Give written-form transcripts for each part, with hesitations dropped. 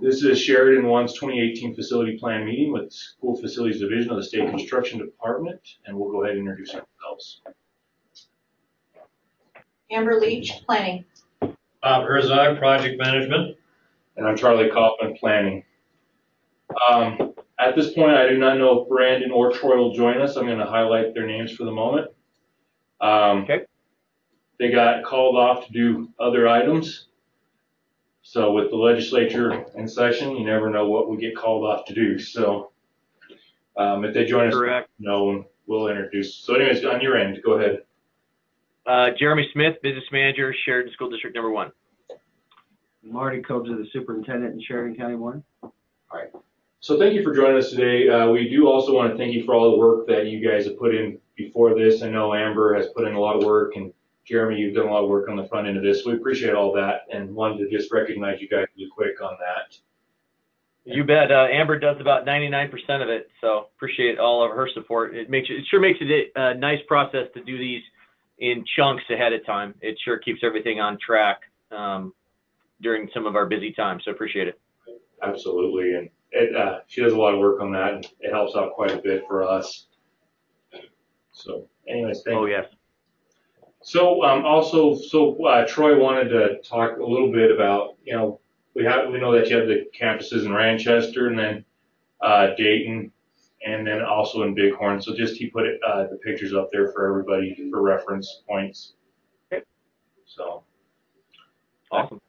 This is Sheridan 1's 2018 facility plan meeting with School Facilities Division of the State Construction Department, and we'll go ahead and introduce ourselves. Amber Leach, Planning. Bob Herzog, Project Management. And I'm Charlie Kaufman, Planning. At this point, I do not know if Brandon or Troy will join us. I'm going to highlight their names for the moment. Okay. They got called off to do other items. So with the legislature in session, you never know what we get called off to do. So if they join us, Correct. no, we'll introduce. So anyways, on your end, go ahead. Jeremy Smith, Business Manager, Sheridan School District Number 1. Marty Kobza, the Superintendent in Sheridan County 1. All right. So thank you for joining us today. We do also want to thank you for all the work that you guys have put in before this. I know Amber has put in a lot of work, and Jeremy, you've done a lot of work on the front end of this. We appreciate all that and wanted to just recognize you guys really quick on that. You bet. Amber does about 99% of it, so appreciate all of her support. It sure makes it a nice process to do these in chunks ahead of time. It sure keeps everything on track during some of our busy times, so appreciate it. Absolutely, and she does a lot of work on that, and it helps out quite a bit for us. So anyways, thank you. Oh, yes. So Troy wanted to talk a little bit about, we know that you have the campuses in Ranchester and then Dayton and then also in Bighorn. So just he put the pictures up there for everybody for reference points. Okay. So awesome.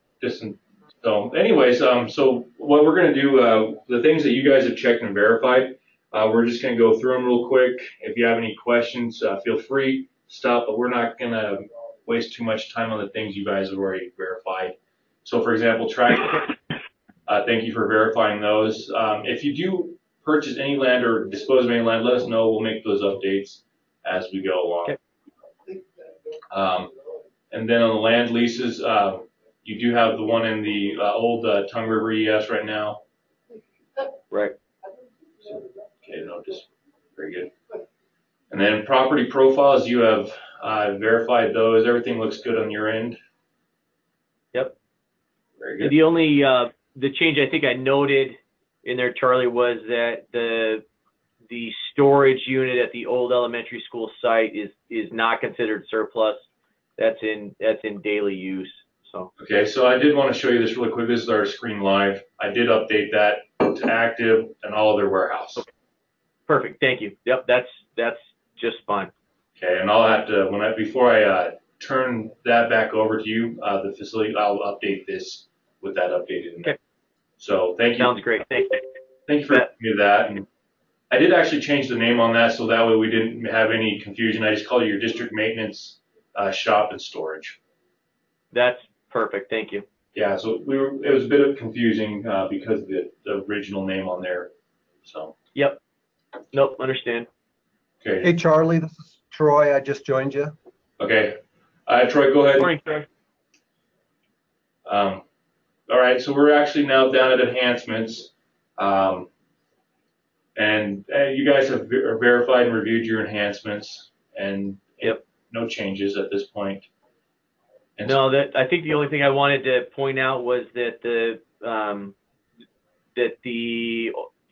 So anyways, so what we're going to do, the things that you guys have checked and verified, we're just going to go through them real quick. If you have any questions, feel free. Stop, but we're not going to waste too much time on the things you guys have already verified. So, for example, track, thank you for verifying those. If you do purchase any land or dispose of any land, let us know. We'll make those updates as we go along. Okay. And then on the land leases, you do have the one in the old Tongue River ES right now. Right. So, okay, no, just very good. And then property profiles, you have verified those. Everything looks good on your end. Yep. Very good. The only the change I think I noted in there, Charlie, was that the storage unit at the old elementary school site is not considered surplus. That's in daily use. So. Okay, so I did want to show you this really quick. This is our screen live. I did update that to active and all of their warehouse. Okay. Perfect. Thank you. Yep, that's just fine. Okay, and I'll have to before I turn that back over to you, the facility, I'll update this with that updated. Okay. So thank you. Sounds great. Thank you. Thank you for giving me that. And I did actually change the name on that so that way we didn't have any confusion. I just called it your district maintenance shop and storage. That's perfect. Thank you. Yeah, so it was a bit of confusing because of the original name on there. So. Yep. Nope. Understand. Okay. Hey, Charlie, this is Troy. I just joined you. Okay. Troy, go ahead. Morning, Troy. All right, so we're actually now down at enhancements. And you guys have verified and reviewed your enhancements, and yep, no changes at this point. And no, I think the only thing I wanted to point out was that the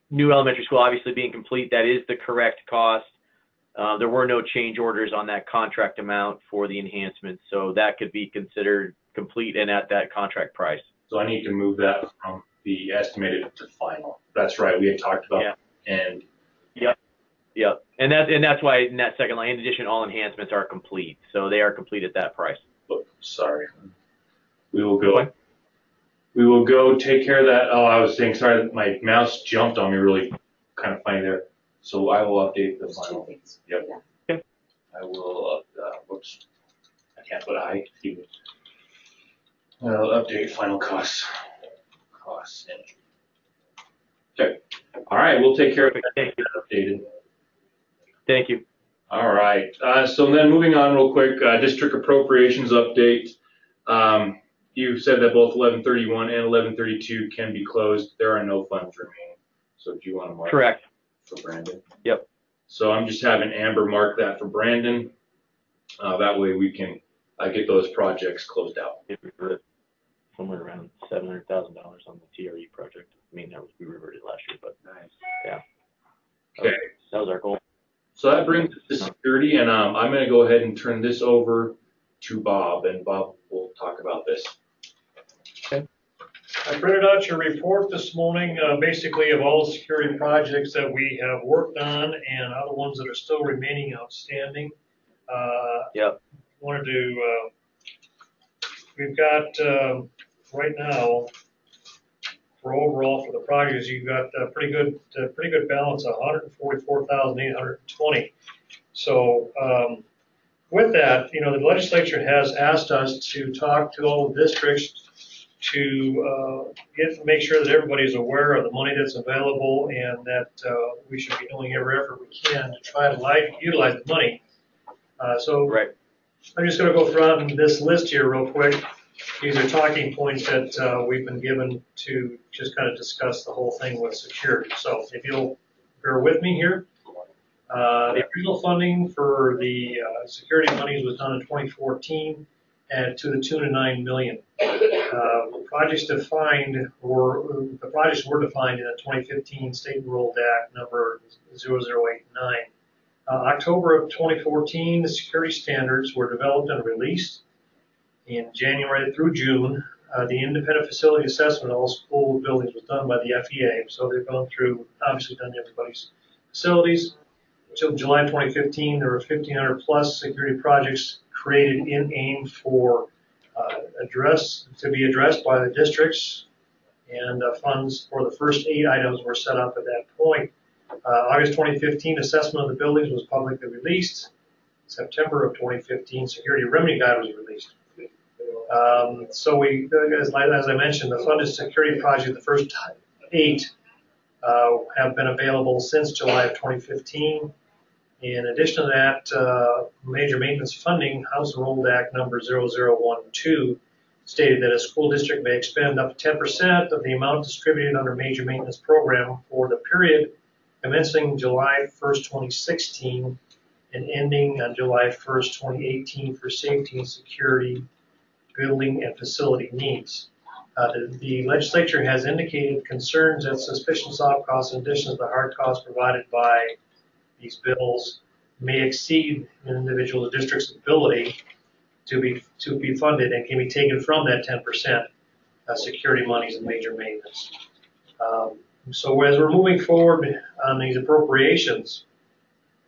new elementary school obviously being complete, that is the correct cost. There were no change orders on that contract amount for the enhancements, so that could be considered complete and at that contract price. So I need to move that from the estimated to final. That's right. We had talked about. Yeah. And. Yep. And that's why in that second line, in addition, all enhancements are complete, so they are complete at that price. Oh, sorry. We will go. Okay. We will go take care of that. Oh, I was saying, sorry, my mouse jumped on me really kind of funny there. So I will update the final. Yep. Yeah. Okay. I will, whoops. I can't put I. I'll update final costs. Okay. All right. We'll take care of that. Thank you. Updated. Thank you. All right. So then moving on real quick, district appropriations update. You said that both 1131 and 1132 can be closed. There are no funds remaining. So do you want to mark correct for Brandon? Yep. So I'm just having Amber mark that for Brandon. That way we can get those projects closed out. somewhere around $700,000 on the TRE project. I mean, we reverted last year, but Nice. yeah. Okay. That was our goal. So that brings us to security, and I'm going to go ahead and turn this over to Bob, and Bob will talk about this. I printed out your report this morning, basically of all the security projects that we have worked on and other ones that are still remaining outstanding. Yep. Wanted to, we've got, right now, for overall for the projects, you've got a pretty good balance of 144,820. So, with that, the legislature has asked us to talk to all the districts to make sure that everybody's aware of the money that's available and that we should be doing every effort we can to try to utilize the money. So right. I'm just going to go through this list here real quick. These are talking points that we've been given to just kind of discuss the whole thing with security. So if you'll bear with me here. The original funding for the security monies was done in 2014 and to the tune of $9 million. The projects were defined in the 2015 State Enrolled Act number 0089. October of 2014, the security standards were developed and released. In January through June, the independent facility assessment of all school buildings was done by the FEA. So they've obviously done everybody's facilities. Until July 2015, there were 1,500 plus security projects created in AIM for to be addressed by the districts, and funds for the first 8 items were set up at that point. August 2015, assessment of the buildings was publicly released. September of 2015, security remedy guide was released. So we, as I mentioned, the funded security project, the first 8 have been available since July of 2015. In addition to that, major maintenance funding, House Enrolled Act number 0012, stated that a school district may expend up to 10% of the amount distributed under major maintenance program for the period commencing July 1st, 2016 and ending on July 1st, 2018 for safety and security, building and facility needs. The legislature has indicated concerns that sufficient soft costs in addition to the hard costs provided by these bills may exceed an individual district's ability to be funded and can be taken from that 10% security monies and major maintenance. So as we're moving forward on these appropriations,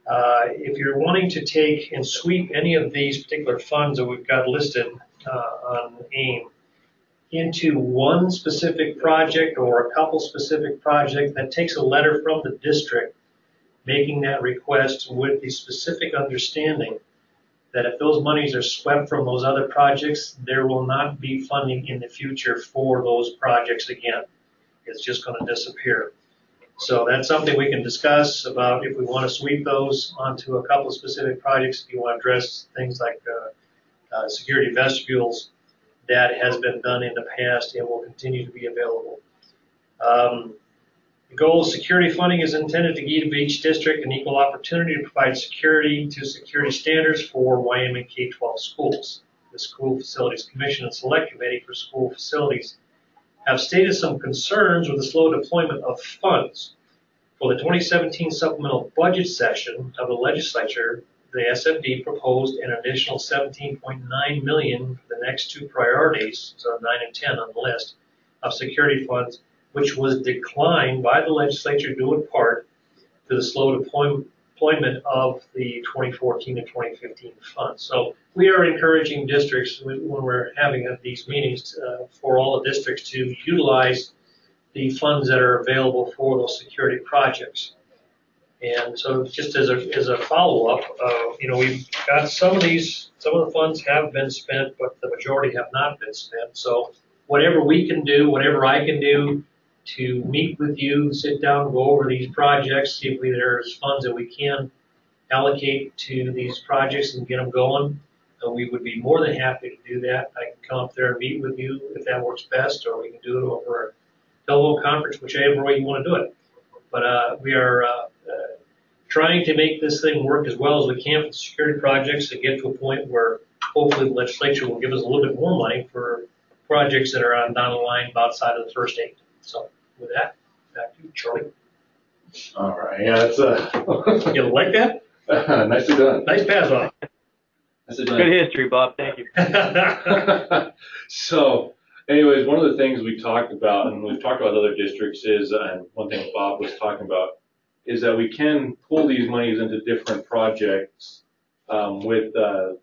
if you're wanting to take and sweep any of these particular funds that we've got listed on AIM into one specific project or a couple specific projects, that takes a letter from the district making that request with the specific understanding that if those monies are swept from those other projects, there will not be funding in the future for those projects again. It's just going to disappear. So that's something we can discuss about if we want to sweep those onto a couple of specific projects. If you want to address things like security vestibules, that has been done in the past and will continue to be available. The goal of security funding is intended to give each district an equal opportunity to provide security to security standards for Wyoming K-12 schools. The School Facilities Commission and Select Committee for School Facilities have stated some concerns with the slow deployment of funds. For the 2017 supplemental budget session of the legislature, the SFD proposed an additional $17.9 million for the next 2 priorities, so 9 and 10 on the list, of security funds, which was declined by the legislature due in part to the slow deployment of the 2014 and 2015 funds. So we are encouraging districts when we're having these meetings for all the districts to utilize the funds that are available for those security projects. And so just as a follow-up, we've got some of the funds have been spent, but the majority have not been spent. So whatever we can do, whatever I can do to meet with you, sit down, go over these projects, see if there's funds that we can allocate to these projects and get them going, we would be more than happy to do that. I can come up there and meet with you if that works best, or we can do it over a telephone conference, whichever way you want to do it. But we are trying to make this thing work as well as we can for security projects and get to a point where hopefully the legislature will give us a little bit more money for projects that are on down the line outside of the first 8. So with that, back to you, Charlie. All right. Yeah, that's You like that? nicely done. Nice pass off. Nicely done. Good history, Bob. Thank you. So, anyways, one of the things we talked about, and we've talked about other districts, is, and one thing Bob was talking about, is that we can pull these monies into different projects with the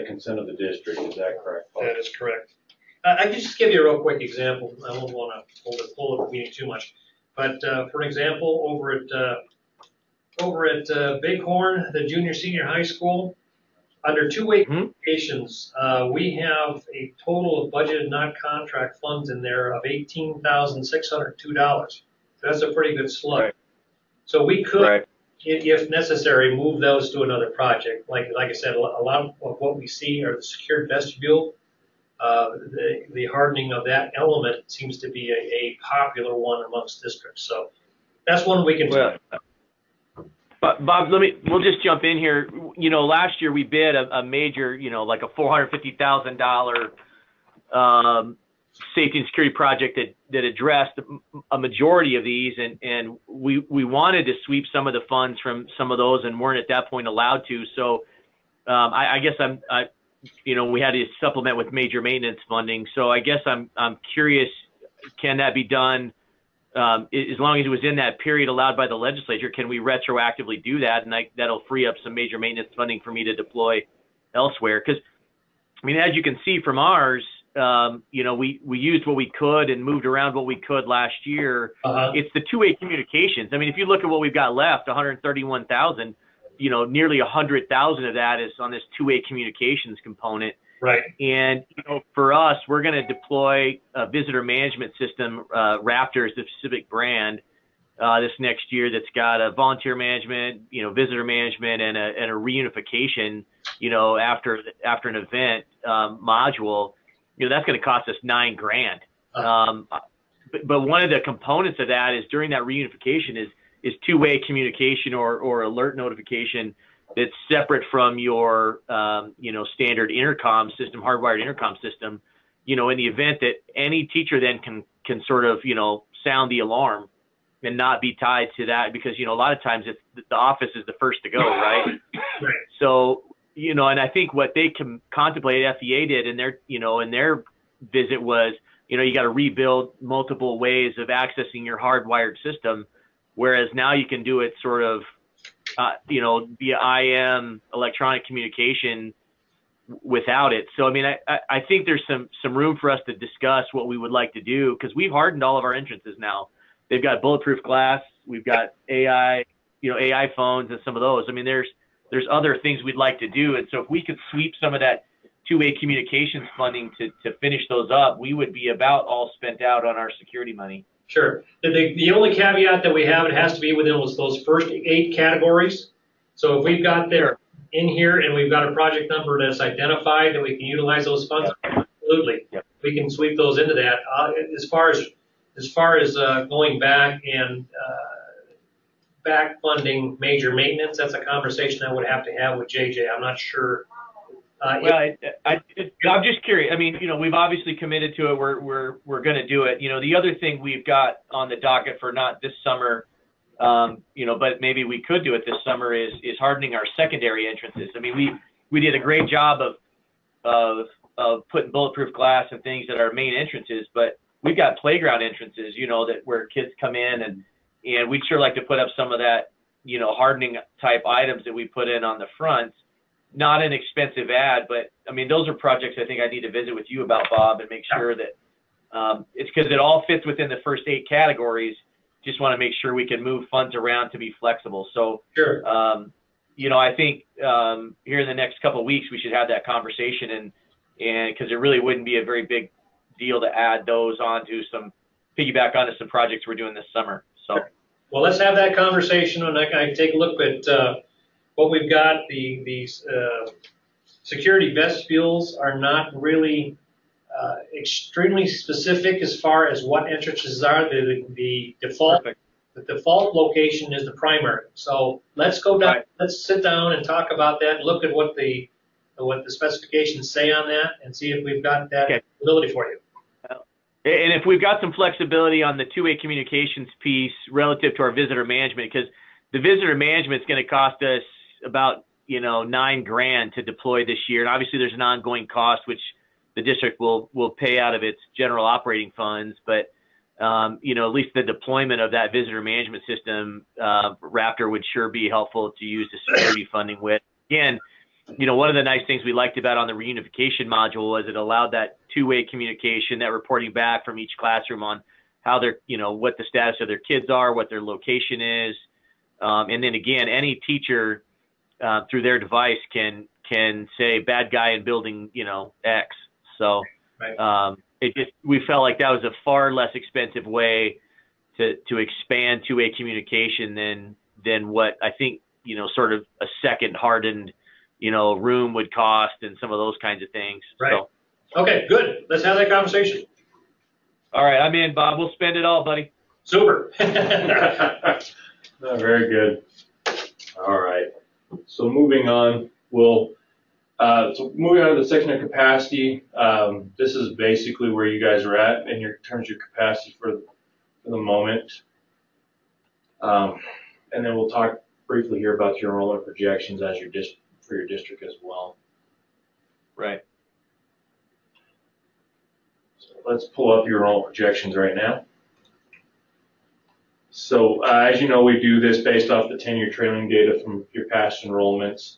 consent of the district. Is that correct, Bob? That is correct. I can just give you a real quick example. I won't want to hold the meeting too much. But for example, over at Bighorn, the junior senior high school, under two-way communications, we have a total of budgeted non-contract funds in there of $18,602. That's a pretty good slug. Right. So we could, Right. if necessary, move those to another project. Like I said, a lot of what we see are the secured vestibule. The hardening of that element seems to be a popular one amongst districts. So that's one we can do. But Bob, we'll just jump in here. Last year we bid a major, like a $450,000 safety and security project that addressed a majority of these, and we wanted to sweep some of the funds from some of those and weren't at that point allowed to. So I guess we had to supplement with major maintenance funding. So I guess I'm curious, can that be done? As long as it was in that period allowed by the legislature, can we retroactively do that? And that'll free up some major maintenance funding for me to deploy elsewhere. Because, as you can see from ours, we used what we could and moved around what we could last year. It's the two-way communications. If you look at what we've got left, 131,000, nearly 100,000 of that is on this two-way communications component. Right. And, for us, we're going to deploy a visitor management system, Raptor is the specific brand, this next year that's got a volunteer management, visitor management and a reunification, after an event, module. That's going to cost us $9,000. But one of the components of that is during that reunification is two-way communication or alert notification that's separate from your, standard intercom system, hardwired intercom system, in the event that any teacher then can sort of, sound the alarm and not be tied to that because, a lot of times the office is the first to go, right? Right. So, and I think what they can contemplate, FEA did in their visit was, you got to rebuild multiple ways of accessing your hardwired system, whereas now you can do it sort of, via IM electronic communication without it. So, I think there's some room for us to discuss what we would like to do because we've hardened all of our entrances now. They've got bulletproof glass. We've got AI phones and some of those. There's other things we'd like to do. And so if we could sweep some of that two-way communications funding to finish those up, we would be about all spent out on our security money. Sure. The only caveat that we have, it has to be within those first 8 categories. So if we've got them in here and we've got a project number that's identified that we can utilize those funds, absolutely. Yep. We can sweep those into that. As far as going back and back funding major maintenance, that's a conversation I would have to have with JJ. I'm not sure. I'm just curious. We've obviously committed to it. We're going to do it. The other thing we've got on the docket for not this summer, but maybe we could do it this summer is hardening our secondary entrances. We did a great job of putting bulletproof glass and things at our main entrances, but we've got playground entrances, that where kids come in and we'd sure like to put up some of that, hardening type items that we put in on the front. Not an expensive ad, but those are projects I think I need to visit with you about, Bob, and make sure that it's because it all fits within the first 8 categories. Just want to make sure we can move funds around to be flexible. So, sure. I think here in the next couple of weeks we should have that conversation, and because it really wouldn't be a very big deal to add those onto piggyback onto some projects we're doing this summer. So, well, let's have that conversation, and I can take a look at what we've got. The security vestibules are not really extremely specific as far as what entrances are. The default perfect. The default location is the primary. So let's go down. Right. Let's sit down and talk about that. Look at what the specifications say on that, and see if we've got that ability for you. And if we've got some flexibility on the two-way communications piece relative to our visitor management, because the visitor management is going to cost us about, $9,000 to deploy this year. And obviously there's an ongoing cost, which the district will pay out of its general operating funds. But, at least the deployment of that visitor management system, Raptor would sure be helpful to use the security funding with. Again, one of the nice things we liked about on the reunification module was it allowed that two-way communication, that reporting back from each classroom on how they're, what the status of their kids are, what their location is. And then again, any teacher through their device can say bad guy in building, X. So Right. We felt like that was a far less expensive way to expand two-way communication than what I think, sort of a second hardened, room would cost and some of those kinds of things. Right. So, Okay, good. Let's have that conversation. all right, I'm in, Bob. We'll spend it all, buddy. Super. No, very good. All right. So moving on, moving on to the section of capacity. This is basically where you guys are at in terms of your capacity for the moment. And then we'll talk briefly here about your enrollment projections for your district as well. Right. So let's pull up your enrollment projections right now. So as you know, we do this based off the 10-year trailing data from your past enrollments.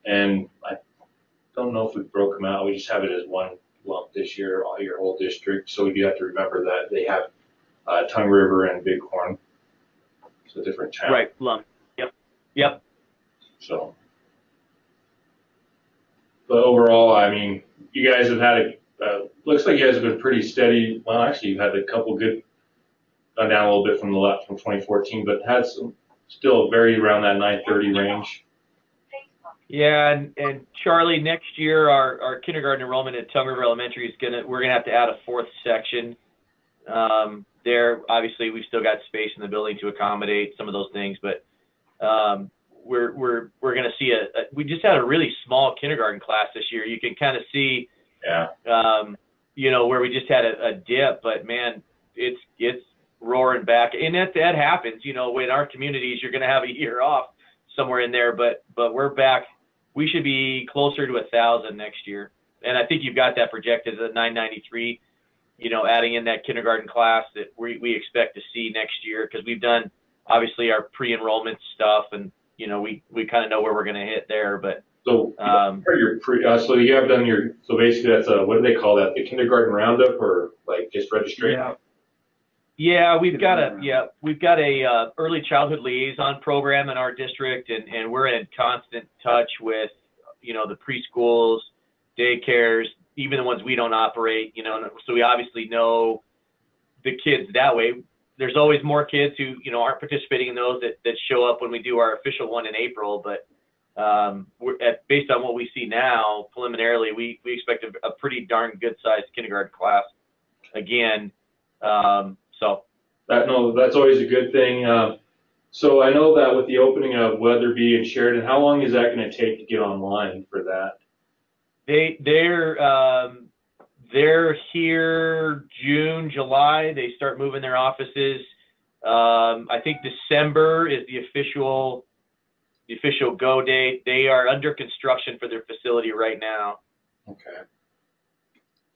And I don't know if we broke them out. We just have it as one lump this year, all your whole district. So we do have to remember that they have Tongue River and Bighorn. So different towns. Right, lump. Yep. So, but overall, I mean, you guys have had looks like you guys have been pretty steady. Well, actually, you've had a couple good, gone down a little bit from the left from 2014, but had some still very around that 930 range. Yeah, and Charlie, next year our kindergarten enrollment at Tongue River Elementary we're gonna have to add a fourth section. There, obviously, we've still got space in the building to accommodate some of those things, but we're gonna see we just had a really small kindergarten class this year. You can kind of see, where we just had a dip, but man, it's roaring back, and that happens. In our communities, you're gonna have a year off somewhere in there, but we're back. We should be closer to 1,000 next year, and I think you've got that projected at 993. Adding in that kindergarten class that we expect to see next year, because we've done obviously our pre-enrollment stuff, and we kind of know where we're going to hit there. But so so you have done so basically that's what do they call that? The kindergarten roundup, or like just registration? Yeah, we've got a early childhood liaison program in our district, and we're in constant touch with the preschools, daycares, even the ones we don't operate, so we obviously know the kids that way. There's always more kids who, aren't participating in those that show up when we do our official one in April. But based on what we see now, preliminarily, we expect a pretty darn good sized kindergarten class again. That's always a good thing. So I know that with the opening of Weatherby and Sheridan, how long is that going to take to get online for that? They're here June, July. They start moving their offices. I think December is the official go date. They are under construction for their facility right now. Okay.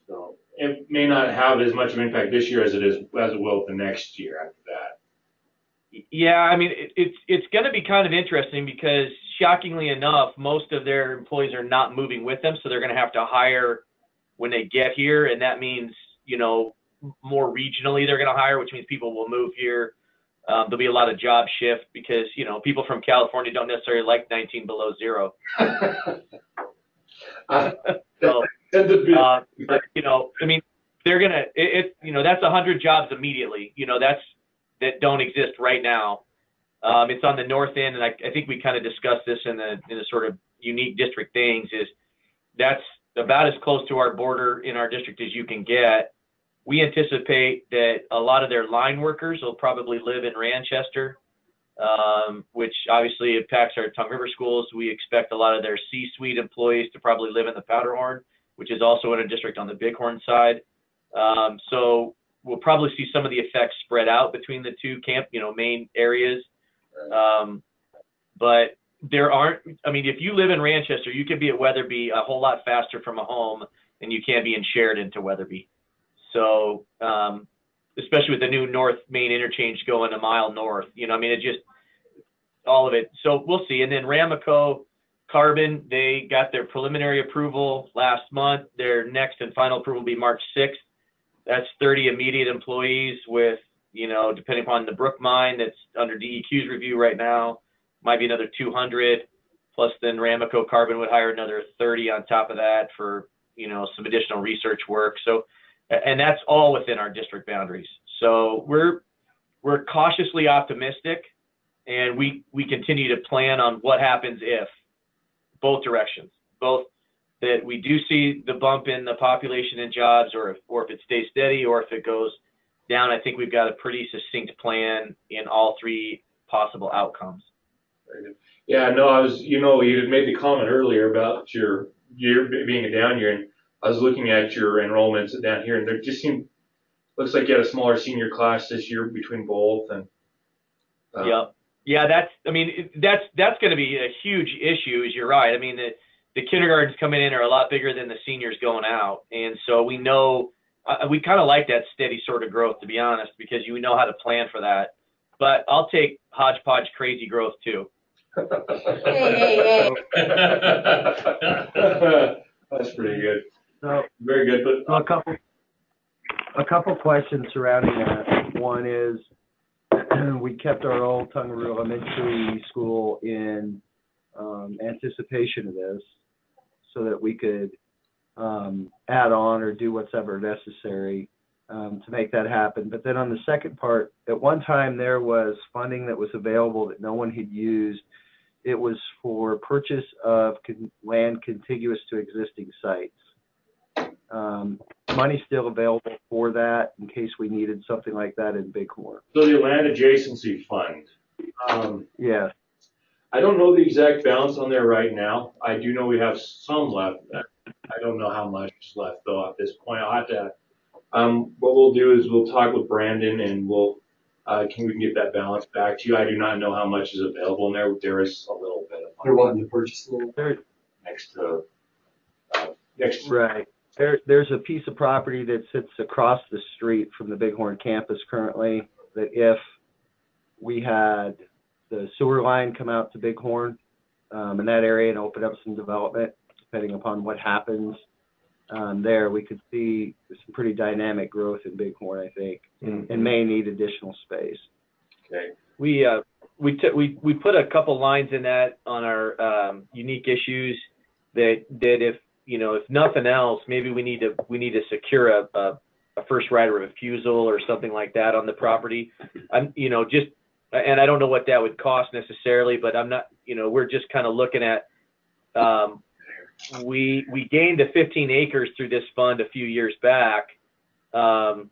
So it may not have as much of an impact this year as it will the next year after that. Yeah, I mean, it's going to be kind of interesting because, shockingly enough, most of their employees are not moving with them, so they're going to have to hire when they get here, and that means, more regionally they're going to hire, which means people will move here. There'll be a lot of job shift because, people from California don't necessarily like 19 below zero. But, I mean, they're going to, that's 100 jobs immediately, that don't exist right now. It's on the north end, and I think we kind of discussed this in the sort of unique district things, is that's about as close to our border in our district as you can get. We anticipate that a lot of their line workers will probably live in Ranchester, which obviously impacts our Tongue River schools. We expect a lot of their C-suite employees to probably live in the Powderhorn, which is also in a district on the Bighorn side. So we'll probably see some of the effects spread out between the two main areas. But there aren't, I mean, if you live in Manchester, you can be at Weatherby a whole lot faster from a home than you can be in Sheridan to Weatherby. So, especially with the new North Main interchange going a mile north, it just, all of it. So we'll see. And then Ramaco Carbon, they got their preliminary approval last month. Their next and final approval will be March 6th. That's 30 immediate employees with, depending upon the Brook mine that's under DEQ's review right now, might be another 200. Plus then Ramaco Carbon would hire another 30 on top of that for, some additional research work. So, and that's all within our district boundaries. So we're cautiously optimistic, and we continue to plan on what happens if, both directions, both that we do see the bump in the population and jobs, or if it stays steady, or if it goes down. I think we've got a pretty succinct plan in all three possible outcomes. Yeah, no, you had made the comment earlier about your year being a down year, and I was looking at your enrollments down here, and there just looks like you had a smaller senior class this year between both, and yeah, that's going to be a huge issue. As you're right. I mean, the kindergartens coming in are a lot bigger than the seniors going out, and so we know we kind of like that steady sort of growth, to be honest, because you know how to plan for that. But I'll take hodgepodge crazy growth too. Hey. That's pretty good. So, very good. But so a couple questions surrounding that. One is, we kept our old Tungaroo Elementary School in anticipation of this, so that we could add on or do whatever necessary to make that happen. But then on the second part, at one time there was funding that was available that no one had used. It was for purchase of land contiguous to existing sites. Money still available for that in case we needed something like that in Bighorn. So the land adjacency fund. Yeah. I don't know the exact balance on there right now. I do know we have some left. I don't know how much is left though at this point. I'll have to. What we'll do is we'll talk with Brandon, and we can get that balance back to you. I do not know how much is available in there. There is a little bit of money. They're wanting to purchase a little. Next to. Right. There's a piece of property that sits across the street from the Bighorn campus currently, that if we had the sewer line come out to Bighorn in that area and open up some development, depending upon what happens there, we could see some pretty dynamic growth in Bighorn, I think, and may need additional space. Okay. We put a couple lines in that on our unique issues that if nothing else, maybe we need to secure a first right of refusal or something like that on the property. And I don't know what that would cost necessarily, but I'm not, we're just kind of looking at, we gained the 15 acres through this fund a few years back. And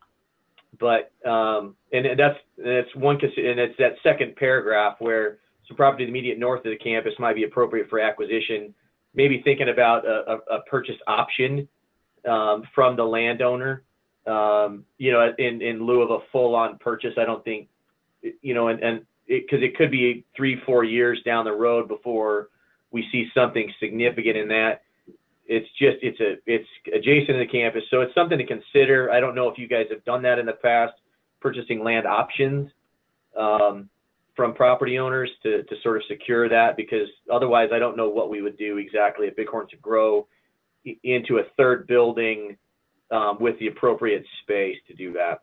that's one, and it's that second paragraph where some property immediate north of the campus might be appropriate for acquisition. Maybe thinking about a purchase option from the landowner, in lieu of a full-on purchase. I don't think, because it could be 3-4 years down the road before we see something significant in that. It's adjacent to the campus, so it's something to consider. I don't know if you guys have done that in the past, purchasing land options from property owners to sort of secure that, because otherwise I don't know what we would do exactly at Bighorn to grow into a third building with the appropriate space to do that.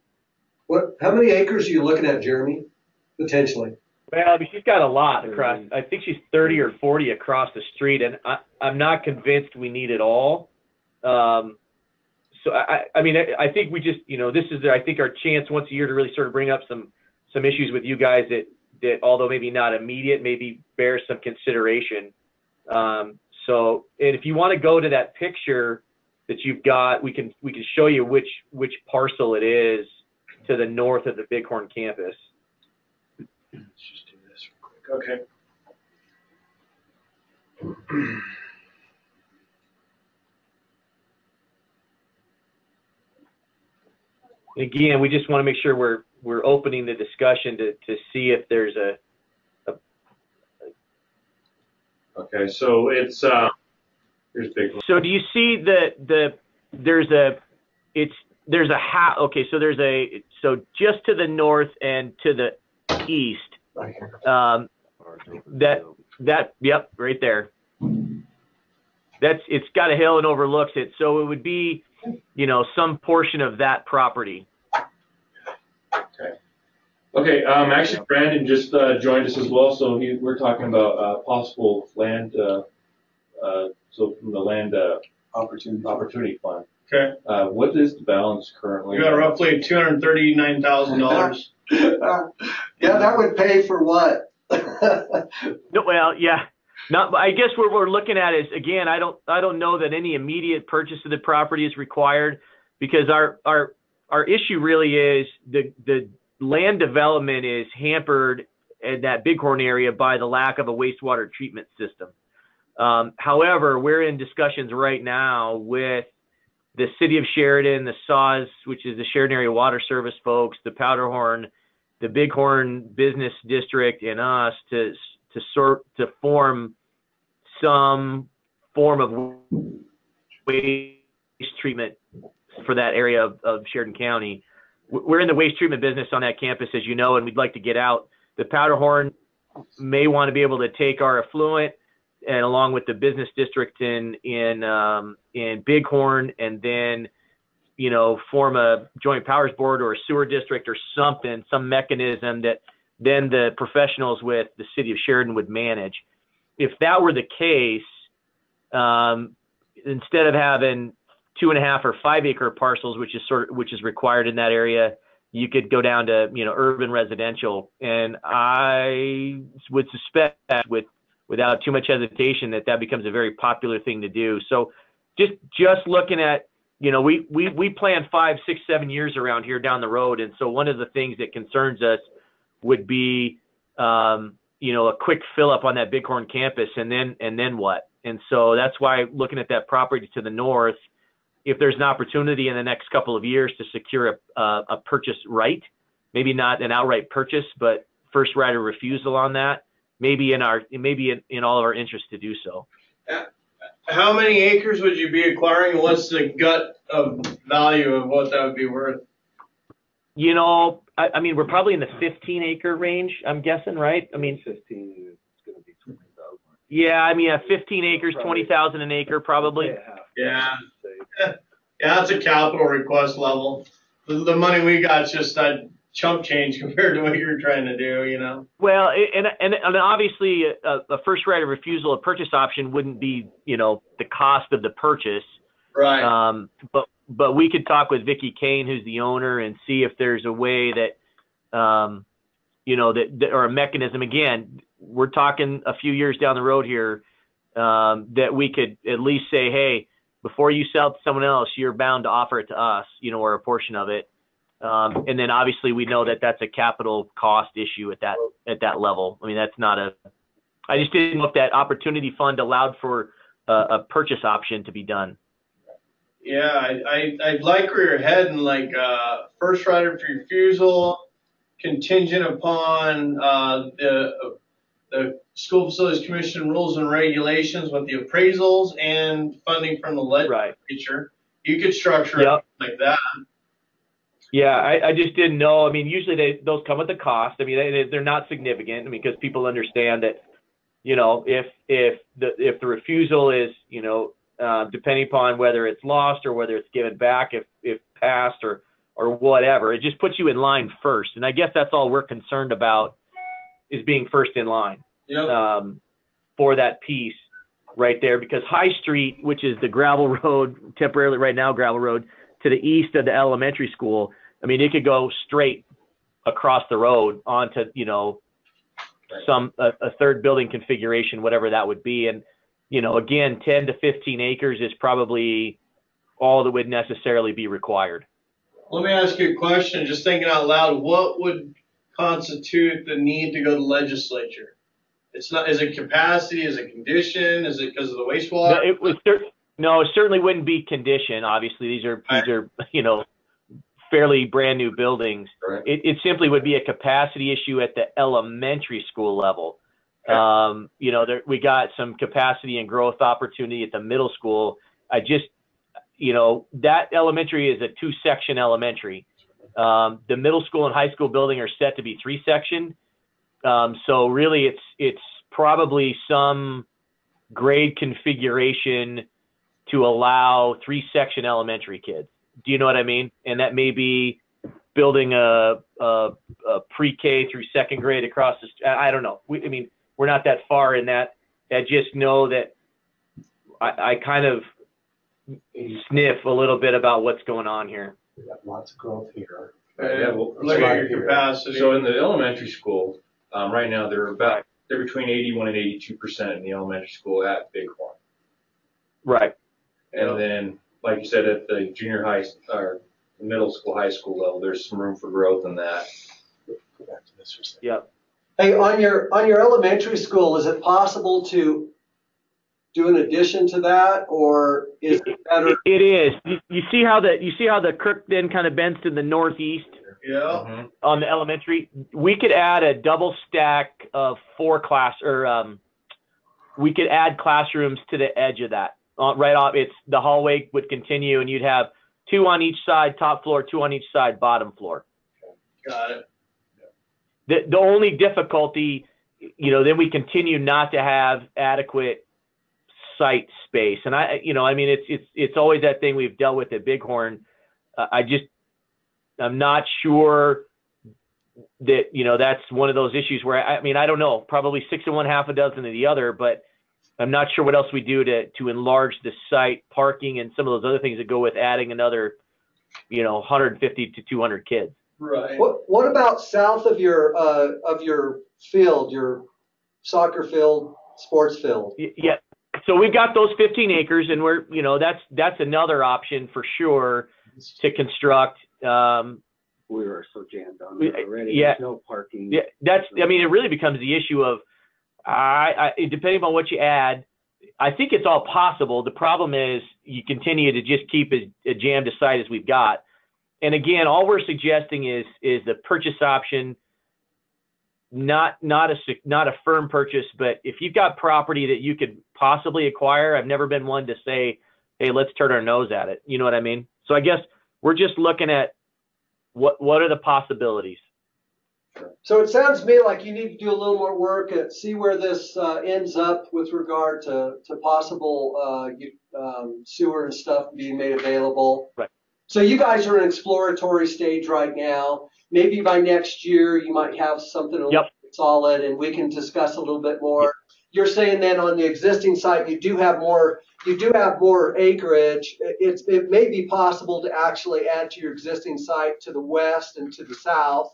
How many acres are you looking at, Jeremy, potentially? Well, I mean, she's got a lot across. I think she's 30 or 40 across the street, and I'm not convinced we need it all. So I think we just, this is, I think, our chance once a year to really sort of bring up some issues with you guys that although maybe not immediate, maybe bear some consideration. So, and if you want to go to that picture that you've got, we can show you which parcel it is to the north of the Bighorn campus. Let's just do this real quick. Okay. Again, we just want to make sure we're opening the discussion to see if there's a. Okay, so it's here's big one. So do you see there's a okay, so just to the north and to the east, yep, right there. It's got a hill and overlooks it, so it would be, some portion of that property. Okay, actually Brandon just joined us as well, so we're talking about possible land, so from the land opportunity fund. Okay. What is the balance currently? We got roughly $239,000. Yeah, that would pay for what? No, well, yeah. I guess what we're looking at is, again, I don't know that any immediate purchase of the property is required, because our issue really is the land development is hampered in that Bighorn area by the lack of a wastewater treatment system. However, we're in discussions right now with the city of Sheridan, the SAWS, which is the Sheridan Area Water Service folks, the Powderhorn, the Bighorn Business District, and us to form some form of waste treatment for that area of Sheridan County. We're in the waste treatment business on that campus, as you know, and we'd like to get out. The Powderhorn may want to be able to take our effluent, and along with the business district in Bighorn, and then, form a joint powers board or a sewer district or something, some mechanism that then the professionals with the city of Sheridan would manage. If that were the case, instead of having 2.5 or 5 acre parcels, which is required in that area, you could go down to, urban residential. And I would suspect without too much hesitation that becomes a very popular thing to do. So just looking at, we plan 5, 6, 7 years around here down the road. And so one of the things that concerns us would be, a quick fill up on that Bighorn campus, and then what? And so that's why looking at that property to the north, if there's an opportunity in the next couple of years to secure a purchase right, maybe not an outright purchase, but first right of refusal on that, maybe in all of our interest to do so. How many acres would you be acquiring? What's the gut of value of what that would be worth? I mean, we're probably in the 15 acre range, I'm guessing, right? I mean, 15 is going to be 20,000. Yeah, I mean, 15 acres, 20,000 an acre, probably. Yeah. Yeah, that's a capital request level. The money we got is just that chump change compared to what you're trying to do, Well, and obviously a first right of refusal, a purchase option wouldn't be, the cost of the purchase. Right. But we could talk with Vicki Kane, who's the owner, and see if there's a way that, that or a mechanism. Again, we're talking a few years down the road here, that we could at least say, hey, before you sell it to someone else, you're bound to offer it to us, or a portion of it. And then obviously we know that that's a capital cost issue at that level. I mean, I just didn't know if that opportunity fund allowed for a purchase option to be done. Yeah, I like where you're heading, like first right of refusal, contingent upon the School Facilities Commission rules and regulations with the appraisals and funding from the legislature. Right. You could structure it like that. Yeah, I just didn't know. I mean, usually those come with a cost. I mean, they're not significant. I mean, because people understand that, if the refusal is, depending upon whether it's lost or whether it's given back, if passed or whatever, it just puts you in line first. And I guess that's all we're concerned about, is being first in line. Yep. For that piece right there, because High Street, which is the gravel road, temporarily right now gravel road, to the east of the elementary school, I mean, it could go straight across the road onto, a third building configuration, whatever that would be. And, again, 10 to 15 acres is probably all that would necessarily be required. Let me ask you a question, just thinking out loud. What would constitute the need to go to legislature? It's not. Is it capacity? Is it condition? Is it because of the wastewater? No, it certainly wouldn't be condition. Obviously, these are fairly brand new buildings. Right. It simply would be a capacity issue at the elementary school level. You know, we got some capacity and growth opportunity at the middle school. You know, that elementary is a 2-section elementary. The middle school and high school building are set to be 3-section. So really it's probably some grade configuration to allow 3-section elementary kids. Do you know what I mean? And that may be building a pre-K through second grade across I don't know. I mean, we're not that far in that. I just know that I kind of sniff a little bit about what's going on here. We got lots of growth here. Look at your capacity. So in the elementary school, right now they're between 81 and 82% in the elementary school at Bighorn. Right. And then, like you said, at the junior high or middle school, high school level, there's some room for growth in that. Go back to this for a second. Yep. Hey, on your elementary school, is it possible to do an addition to that, or is it better? It is. You see how the Kirk then kind of bends to the northeast Yeah. Mm-hmm. on the elementary? We could add a double stack of 4 we could add classrooms to the edge of that. Right off, the hallway would continue, and you'd have 2 on each side, top floor, 2 on each side, bottom floor. Got it. The only difficulty, you know, then we continue not to have adequate site space, and I mean, it's always that thing we've dealt with at Bighorn. I'm not sure that, you know, that's one of those issues where I mean, I don't know, probably 6 of one, half a dozen of the other, but I'm not sure what else we do to enlarge the site, parking, and some of those other things that go with adding another, you know, 150 to 200 kids. Right. What about south of your field, your soccer field, sports field? Yeah. So we've got those 15 acres, and we're, you know, that's another option for sure to construct. We were so jammed on there already. Yeah. There's no parking. Yeah, I mean, it really becomes the issue of, depending on what you add, I think it's all possible. The problem is you continue to just keep as jammed a site as we've got. And again, all we're suggesting is the purchase option, not a firm purchase, but if you've got property that you could possibly acquire, I've never been one to say, hey, let's turn our nose at it. You know what I mean? So I guess we're just looking at what are the possibilities. So it sounds to me like you need to do a little more work and see where this ends up with regard to possible sewer and stuff being made available. Right. So you guys are in an exploratory stage right now. Maybe by next year you might have something a little bit solid, and we can discuss a little bit more. Yep. You're saying then on the existing site you do have more acreage. It may be possible to actually add to your existing site to the west and to the south.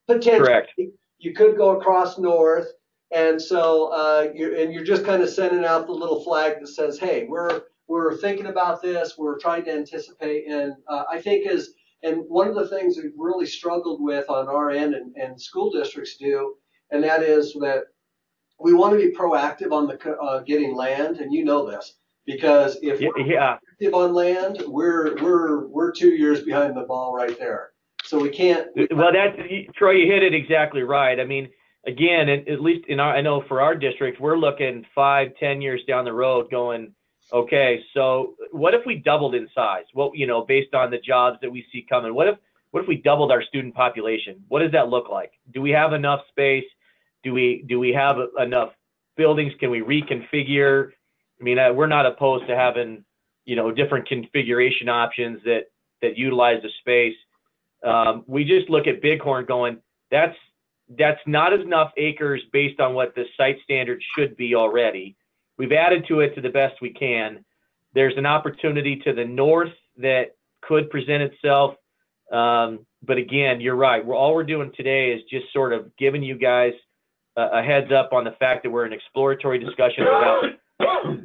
Potentially. Correct. You could go across north, and so you're just kind of sending out the little flag that says, hey, we're thinking about this, we're trying to anticipate, and I think and one of the things we've really struggled with on our end, and school districts do, and that is that we want to be proactive on the getting land, and you know this, because if we're proactive on land, we're 2 years behind the ball right there. So we can't. Well, Troy, you hit it exactly right. I mean, again, at least I know for our district, we're looking 5-10 years down the road, going, okay, so what if we doubled in size? Well, you know, based on the jobs that we see coming, what if we doubled our student population? What does that look like? Do we have enough space? Do we have enough buildings? Can we reconfigure? I mean, we're not opposed to having, you know, different configuration options that utilize the space. We just look at Bighorn going, that's not enough acres based on what the site standard should be already. We've added to it to the best we can. There's an opportunity to the north that could present itself. But again, you're right. All we're doing today is just sort of giving you guys a heads up on the fact that we're in exploratory discussions about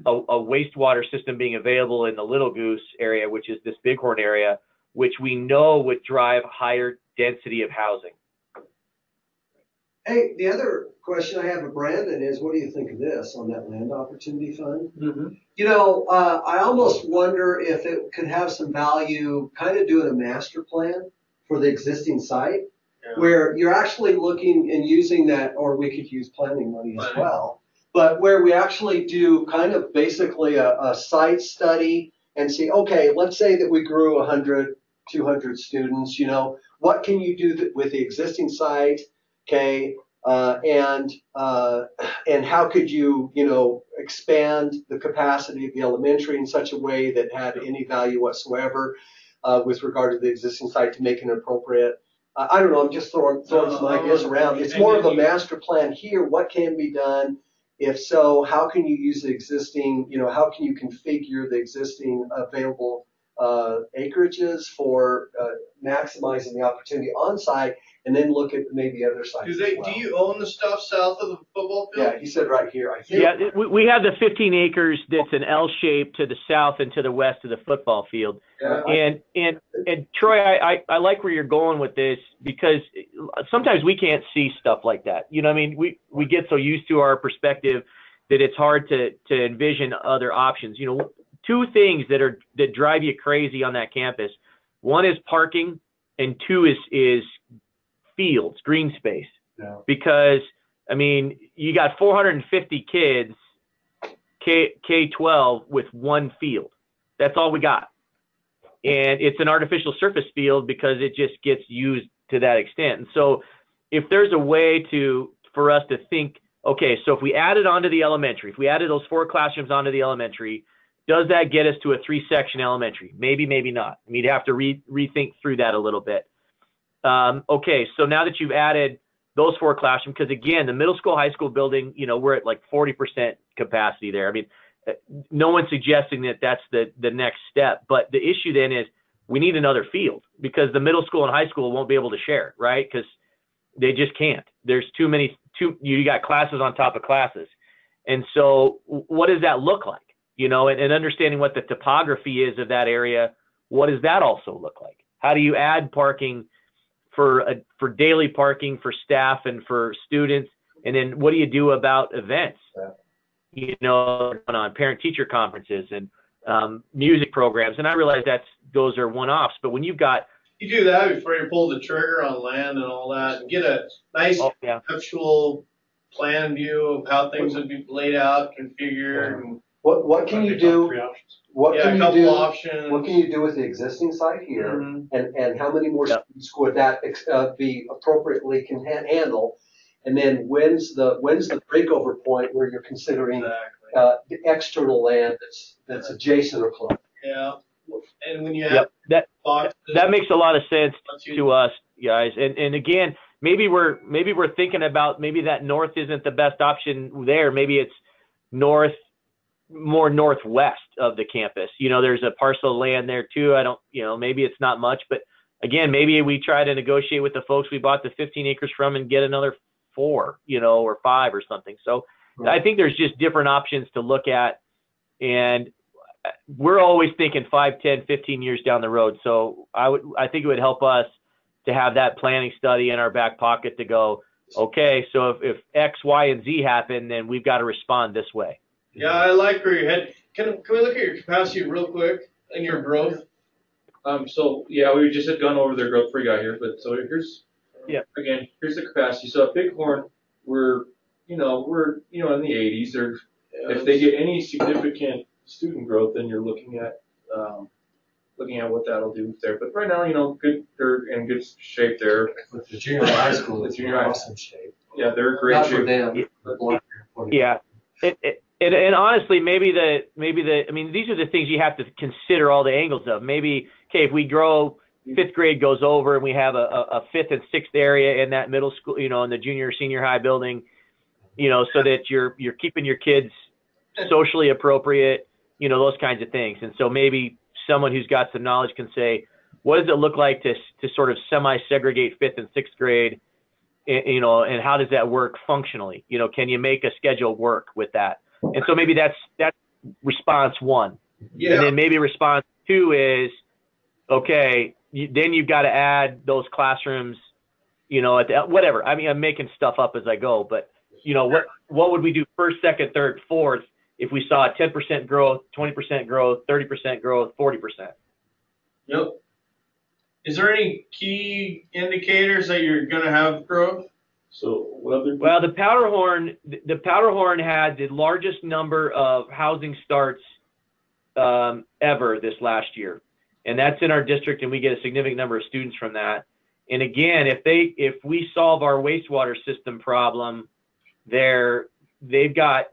a wastewater system being available in the Little Goose area, which is this Bighorn area, which we know would drive higher density of housing. Hey, the other question I have of Brandon is, what do you think of this on that land opportunity fund? Mm-hmm. You know, I almost wonder if it could have some value kind of doing a master plan for the existing site, Yeah. where you're actually looking and using that, or we could use planning money as well, but where we actually do kind of basically a site study and see, okay, let's say that we grew 100, 200 students, what can you do with the existing site, okay, and how could you, expand the capacity of the elementary in such a way that had any value whatsoever with regard to the existing site to make it appropriate. I don't know, I'm just throwing some ideas around. It's more of a master plan here. What can be done? If so, how can you use the existing, how can you configure the existing available acreages for maximizing the opportunity on site, and then look at maybe other sites as well. Do you own the stuff south of the football field? Yeah, he said right here, I think. Yeah, we have the 15 acres that's an L shape to the south and to the west of the football field. Yeah. And Troy, I like where you're going with this, because sometimes we can't see stuff like that. You know what I mean? We get so used to our perspective that it's hard to envision other options. Two things that drive you crazy on that campus. One is parking, and two is fields, green space. Yeah. Because you got 450 kids, K-12 with one field. That's all we got. And it's an artificial surface field because it just gets used to that extent. And so if there's a way for us to think, okay, so if we added onto the elementary, if we added those 4 classrooms onto the elementary, does that get us to a 3-section elementary? Maybe, maybe not. We'd have to rethink through that a little bit. Okay, so now that you've added those 4 classrooms, because again, the middle school, high school building, we're at like 40% capacity there. No one's suggesting that that's the next step, but the issue then is we need another field, because the middle school and high school won't be able to share, right? Because they just can't. There's you got classes on top of classes. And so what does that look like? And understanding what the topography is of that area, what does that also look like? How do you add parking for daily parking for staff and for students? And then what do you do about events? On parent-teacher conferences and music programs. And I realize those are one-offs, but when you've got you do that before you pull the trigger on land and all that, and get a nice conceptual plan view of how things would be laid out, configured. And what can you do? What can you do? Options. What can you do with the existing site here, and how many more students would that be appropriately can handle? And then when's the breakover point where you're considering the external land that's adjacent or close? Yeah, and when you have that makes a lot of sense to us guys. And again, maybe we're thinking about maybe that north isn't the best option there. Maybe it's more northwest of the campus. There's a parcel of land there too. Maybe it's not much, but again, maybe we try to negotiate with the folks we bought the 15 acres from and get another 4, or 5 or something. So I think there's just different options to look at, and we're always thinking 5, 10, 15 years down the road. So I think it would help us to have that planning study in our back pocket to go, okay, so if X, Y, and Z happen, then we've got to respond this way. Yeah, I like where you're headed. Can we look at your capacity real quick and your growth? We just had gone over their growth for you guy here, but so here's the capacity. So at Bighorn, we're in the 80s. Or if they get any significant student growth, then you're looking at what that'll do there. But right now, they're in good shape there. With the junior high school, it's in awesome shape. Yeah, they're in great shape. For them. Yeah. And honestly, maybe these are the things you have to consider all the angles of. Maybe, okay, if we grow, 5th grade goes over and we have a 5th and 6th area in that middle school, in the junior or senior high building, so that you're keeping your kids socially appropriate, those kinds of things. And so maybe someone who's got some knowledge can say, what does it look like to sort of semi-segregate 5th and 6th grade, and how does that work functionally? Can you make a schedule work with that? And so maybe that's response 1. Yeah. And then maybe response 2 is, okay, then you've got to add those classrooms, whatever. I'm making stuff up as I go, but what would we do 1st, 2nd, 3rd, 4th if we saw 10% growth, 20% growth, 30% growth, 40%? Yep. Is there any key indicators that you're going to have growth? So whether Well, the Powderhorn had the largest number of housing starts ever this last year, and that's in our district, and we get a significant number of students from that. And again, if we solve our wastewater system problem, they've got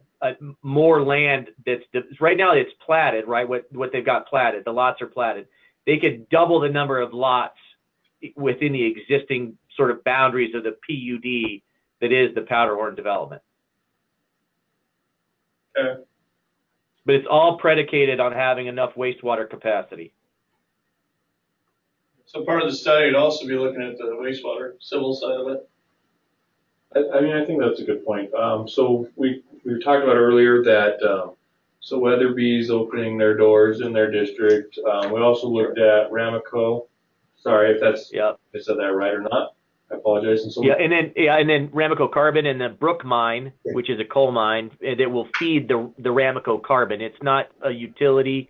more land that's right now it's platted, right? What they've got platted, the lots are platted. They could double the number of lots within the existing sort of boundaries of the PUD that is the Powderhorn development. Okay. But it's all predicated on having enough wastewater capacity. So part of the study would also be looking at the wastewater civil side of it. I mean, I think that's a good point. So we talked about earlier that so Weatherby's opening their doors in their district. We also looked at Ramaco. Sorry if I said that right or not. I apologize. And so and then Ramaco Carbon and the Brook mine, which is a coal mine that will feed the Ramaco Carbon. It's not a utility.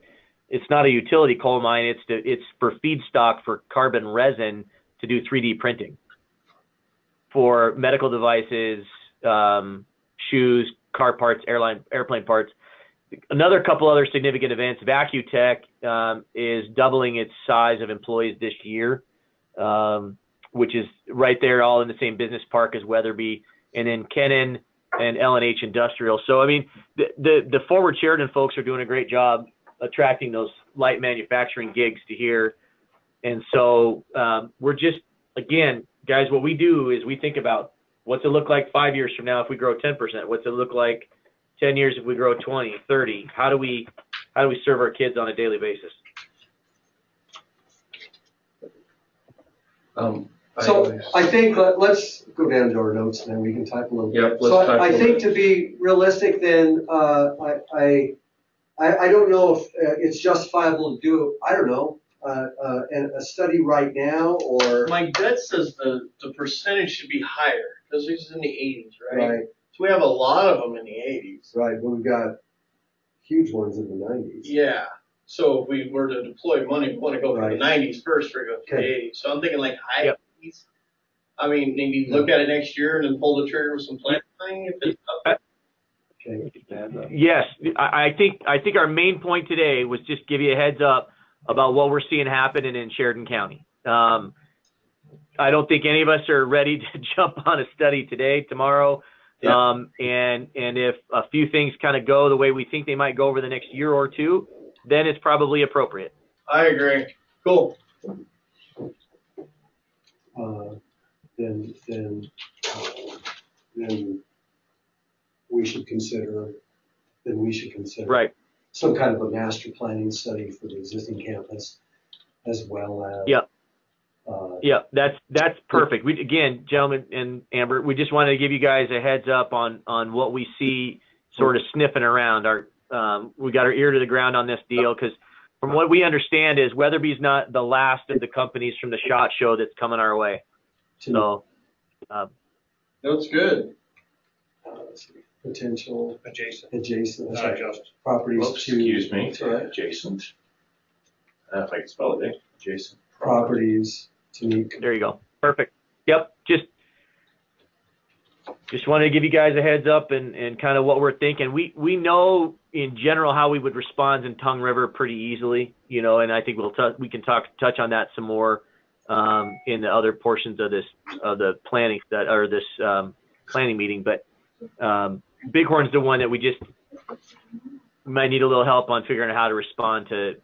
It's not a utility coal mine. It's for feedstock for carbon resin to do 3D printing for medical devices, shoes, car parts, airplane parts. Another couple other significant events. VacuTech is doubling its size of employees this year, which is right there, all in the same business park as Weatherby, and then Kennan and L&H Industrial. So I mean, the Forward Sheridan folks are doing a great job attracting those light manufacturing gigs to here, and so we're just, again, guys, what we do is we think about what's it look like 5 years from now if we grow 10%? What's it look like 10 years if we grow 20, 30? How do we serve our kids on a daily basis? So I think let's go down to our notes and then we can type a little bit. Yep, So I think to be realistic, then I don't know if it's justifiable to do, I don't know, a study right now or. My gut says the percentage should be higher because this is in the 80s, right? Right. So we have a lot of them in the 80s. Right, but we've got huge ones in the 90s. Yeah. So if we were to deploy money, we want to go for Right. the 90s first or go for the 80s. So I'm thinking like high 80s. I mean, maybe look at it next year and then pull the trigger with some planting if it's up. Okay. Yes, I think our main point today was just give you a heads up about what we're seeing happening in Sheridan County. I don't think any of us are ready to jump on a study today, tomorrow. Yeah. And if a few things kind of go the way we think they might go over the next year or two, then it's probably appropriate. I agree. Cool. Then we should consider. Right. Some kind of a master planning study for the existing campus, as well as. Yeah, that's perfect. We, again, gentlemen and Amber, we just wanted to give you guys a heads up on what we see sort of sniffing around. We got our ear to the ground on this deal because from what we understand is Weatherby's not the last of the companies from the SHOT Show that's coming our way. So that's good. Potential adjacent Just properties Oops, excuse me. Adjacent. If I can spell it, adjacent properties to meet. There you go. Perfect. Yep. Just wanted to give you guys a heads up and kind of what we're thinking. We know in general how we would respond in Tongue River pretty easily, and I think we can touch on that some more in the other portions of the planning planning meeting. But Bighorn's the one that we might need a little help on figuring out how to respond to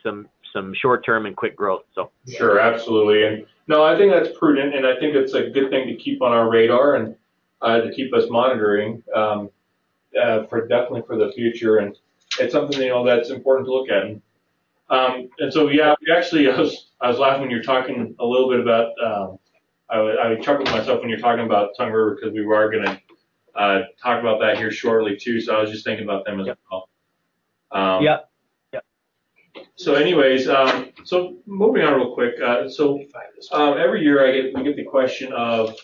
some short-term and quick growth. So sure, absolutely. And no, I think that's prudent, and I think it's a good thing to keep on our radar and to keep us monitoring definitely for the future. And it's something that's important to look at. And so we actually I was laughing when you're talking a little bit about. I chuckled myself when you're talking about Tongue River because we were going to talk about that here shortly too. So I was just thinking about them as well. So anyways, so moving on real quick. Every year we get the question of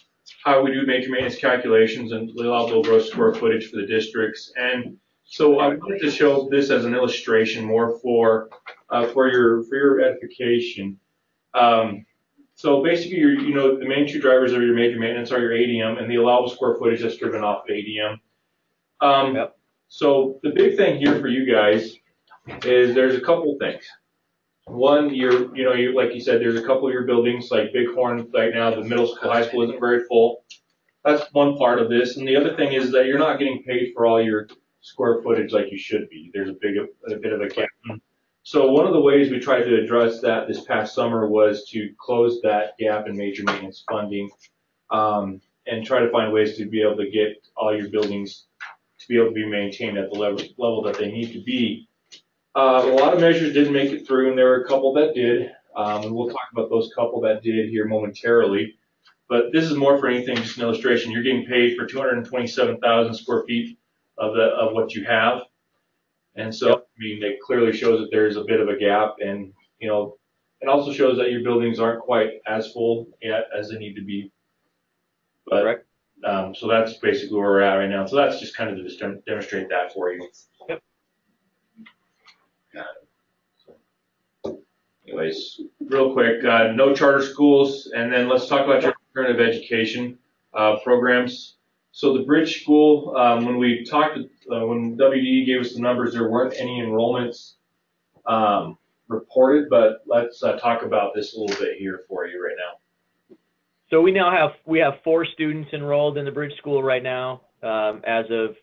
how we do major maintenance calculations and allowable gross square footage for the districts. And so I wanted to show this as an illustration more for your edification. So basically, the main two drivers of your major maintenance are your ADM and the allowable square footage that's driven off of ADM. Yep. So the big thing here for you guys is there's a couple of things. One, like you said, there's a couple of your buildings, like Bighorn right now, the middle school, high school isn't very full. That's one part of this. And the other thing is that you're not getting paid for all your square footage like you should be. There's a bit of a gap. So one of the ways we tried to address that this past summer was to close that gap in major maintenance funding, and try to find ways to be able to get all your buildings to be able to be maintained at the level that they need to be. A lot of measures didn't make it through, and there were a couple that did. And we'll talk about those couple that did here momentarily. But this is more for anything, just an illustration. You're getting paid for 227,000 square feet of what you have. And so, Yep. I mean, it clearly shows that there's a bit of a gap, and, it also shows that your buildings aren't quite as full yet as they need to be. But, Correct. so that's basically where we're at right now. So that's just kind of to just demonstrate that for you. Yep. Got it. Anyways, real quick, no charter schools, and then let's talk about your alternative education programs. So the Bridge School, when we talked, when WDE gave us the numbers, there weren't any enrollments reported, but let's talk about this a little bit here for you right now. So we have 4 students enrolled in the Bridge School right now, as of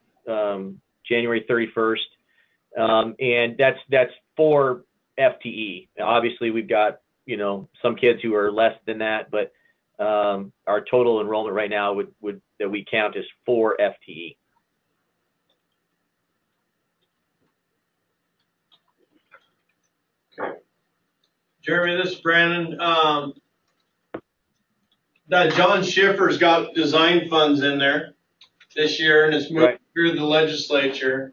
January 31st, and that's 4 FTE. Now, obviously, we've got some kids who are less than that, but our total enrollment right now would that we count as 4 FTE. Okay. Jeremy, this is Brandon. That John Schiffer's got design funds in there this year, and it's moved through the legislature.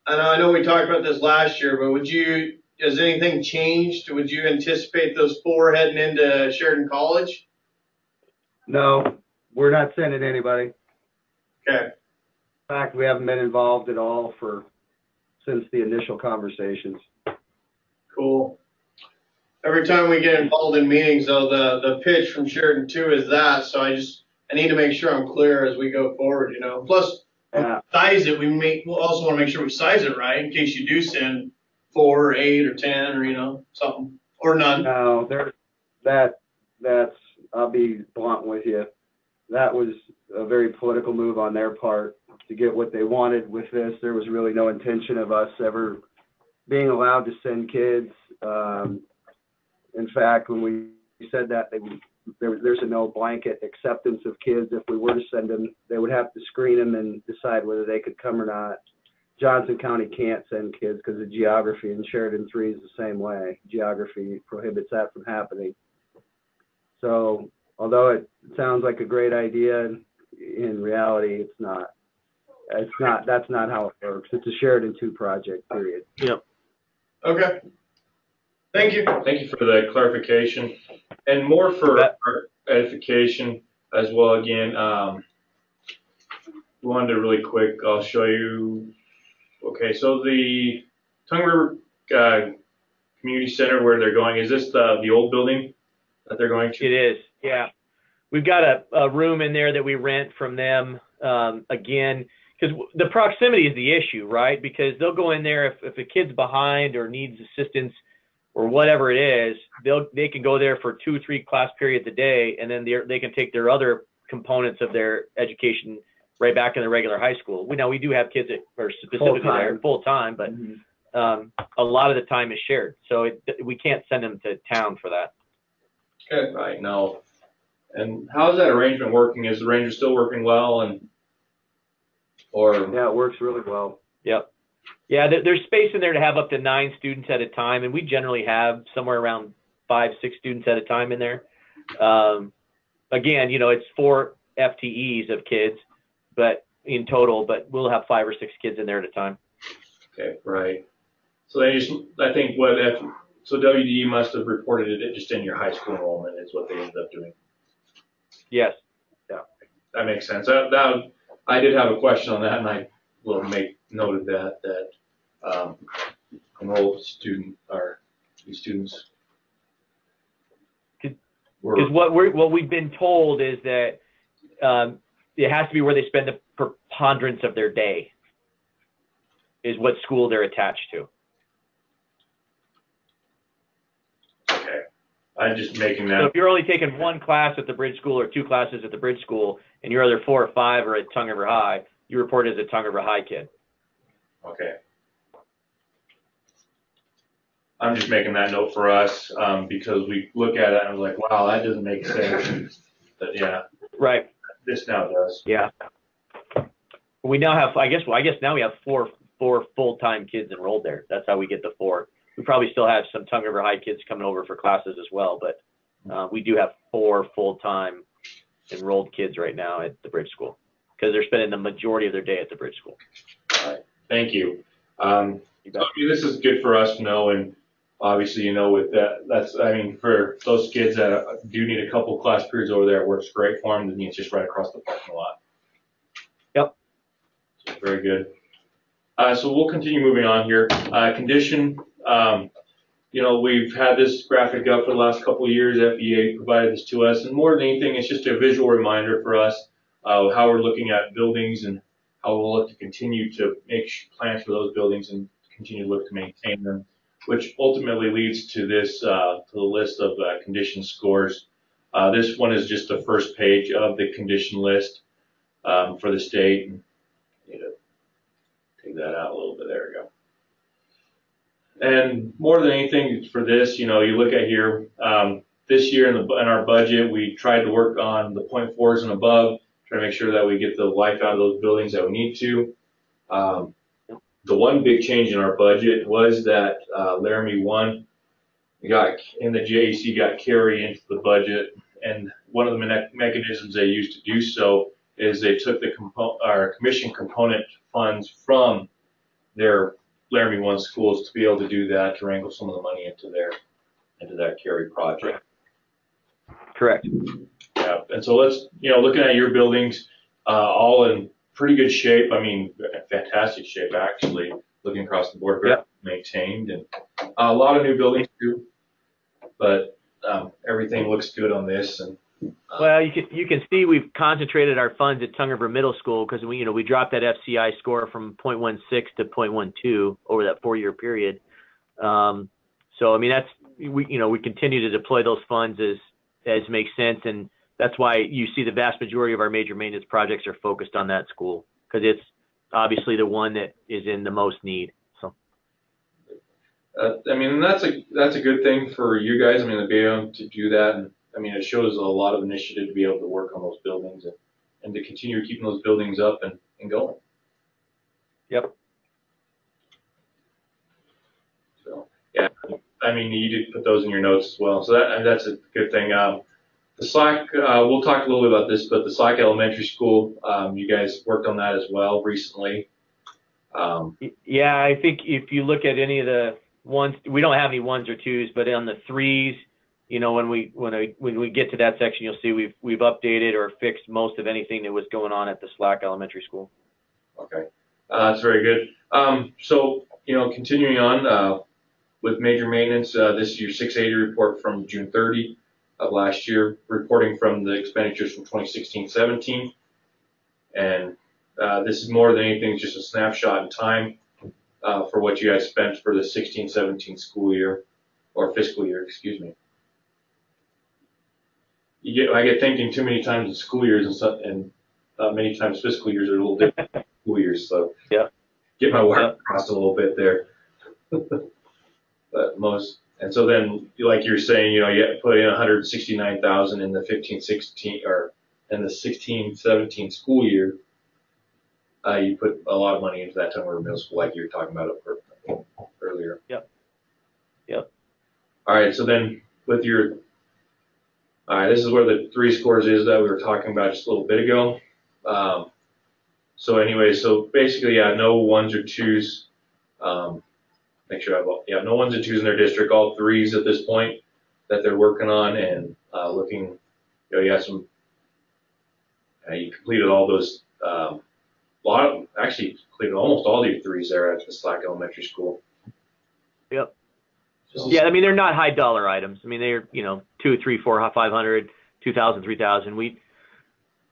And I know we talked about this last year, but has anything changed? Would you anticipate those 4 heading into Sheridan College? No, we're not sending anybody. Okay. In fact, we haven't been involved at all since the initial conversations. Cool. Every time we get involved in meetings, though, the pitch from Sheridan 2 is that. So I need to make sure I'm clear as we go forward, Plus, size it. We'll also want to make sure we size it right in case you do send 4 or 8 or 10 or, something, or none. No, that's, I'll be blunt with you. That was a very political move on their part to get what they wanted with this. There was really no intention of us ever being allowed to send kids. In fact, when we said that, there's a no blanket acceptance of kids. If we were to send them, they would have to screen them and decide whether they could come or not. Johnson County can't send kids because of geography, and Sheridan 3 is the same way. Geography prohibits that from happening. So although it sounds like a great idea, in reality, it's not. That's not how it works. It's a Sheridan 2 project, period. Yep. Okay. Thank you. Thank you for the clarification, and more for our edification as well. Again, we wanted to really quick. I'll show you. Okay, so the Tongue River Community Center where they're going, is this the old building that they're going to? It is, yeah. We've got a room in there that we rent from them, again, because the proximity is the issue, right? Because they'll go in there if a kid's behind or needs assistance or whatever it is, they can go there for 2 or 3 class periods a day, and then they can take their other components of their education right back in the regular high school. We do have kids that are specifically there full time, but a lot of the time is shared. So we can't send them to town for that. Okay, right, no. And how's that arrangement working? Is the ranger still working well? Yeah, it works really well. Yep. Yeah, there's space in there to have up to 9 students at a time, and we generally have somewhere around 5, 6 students at a time in there. Again, it's 4 FTEs of kids, but in total, but we'll have 5 or 6 kids in there at a time. Okay, right. So so WDE must have reported it just in your high school enrollment is what they ended up doing. Yes. Yeah, that makes sense. I did have a question on that, and I will make note of that enrolled students. Because what we've been told is that it has to be where they spend the preponderance of their day, is what school they're attached to. Okay. I'm just making that. So if you're only taking one class at the bridge school or two classes at the bridge school, and your other 4 or 5 are at Tongue River High, you report as a Tongue River High kid. Okay. I'm just making that note for us because we look at it and we're like, wow, that doesn't make sense. But yeah. Right. This now does. Yeah. We now have, I guess now we have four full-time kids enrolled there. That's how we get the 4. We probably still have some Tongue River High kids coming over for classes as well, but we do have 4 full-time enrolled kids right now at the bridge school because they're spending the majority of their day at the bridge school. All right. Thank you. This is good for us to know, and obviously, with that's, for those kids that do need a couple class periods over there, it works great for them. It's just right across the parking lot. Yep. So very good. So we'll continue moving on here. Condition, we've had this graphic up for the last couple of years. FEA provided this to us, and more than anything, it's just a visual reminder for us of how we're looking at buildings and how we'll look to continue to make plans for those buildings and continue to look to maintain them, which ultimately leads to this, to the list of condition scores. This one is just the first page of the condition list for the state. Need to take that out a little bit. There we go. And more than anything for this, you look at here, this year in our budget, we tried to work on the 0.4s and above, try to make sure that we get the life out of those buildings that we need to. The one big change in our budget was that Laramie 1 got in the JAC got carried into the budget, and one of the mechanisms they used to do so is they took the commission component funds from their Laramie 1 schools to be able to do that, to wrangle some of the money into that carry project. Correct. Yeah, and so let's, looking at your buildings, all in pretty good shape. Fantastic shape, actually, looking across the board, very maintained, and a lot of new buildings too. But everything looks good on this. And well, you can see we've concentrated our funds at Tongue River Middle School because we dropped that FCI score from 0.16 to 0.12 over that 4-year period. So that's we continue to deploy those funds as makes sense, and that's why you see the vast majority of our major maintenance projects are focused on that school because it's obviously the one that is in the most need. So, that's a good thing for you guys. To be able to do that, and it shows a lot of initiative to be able to work on those buildings and to continue keeping those buildings up and going. Yep. So yeah, you did put those in your notes as well. So that's a good thing. The SLAC, we'll talk a little bit about this, but the SLAC Elementary School, you guys worked on that as well recently. Yeah, I think if you look at any of the ones, we don't have any 1s or 2s, but on the 3s, when we get to that section, you'll see we've updated or fixed most of anything that was going on at the SLAC Elementary School. Okay, that's very good. So continuing on with major maintenance, this is your 680 report from June 30. Of last year, reporting from the expenditures from 2016-17. And this is more than anything just a snapshot in time for what you guys spent for the 16-17 school year, or fiscal year, excuse me. I get thinking too many times in school years and stuff, and many times fiscal years are a little different than school years, so yeah, get my wire crossed a little bit there. But and so then, like you're saying, you put in $169,000 in the 15-16 or in the 16-17 school year. You put a lot of money into that Tongue River Middle School, like you were talking about earlier. Yep. All right. So then, this is where the 3 scores is that we were talking about just a little bit ago. So basically, no 1s or 2s. Make sure no 1s and 2s in their district, all 3s at this point that they're working on and looking. You have some. You completed all those. Actually completed almost all your 3s there at the SLAC Elementary School. Yep. Yeah, I mean, they're not high dollar items. I mean, they're, you know, 2, 3, 4, 500, 2,000, 3,000. We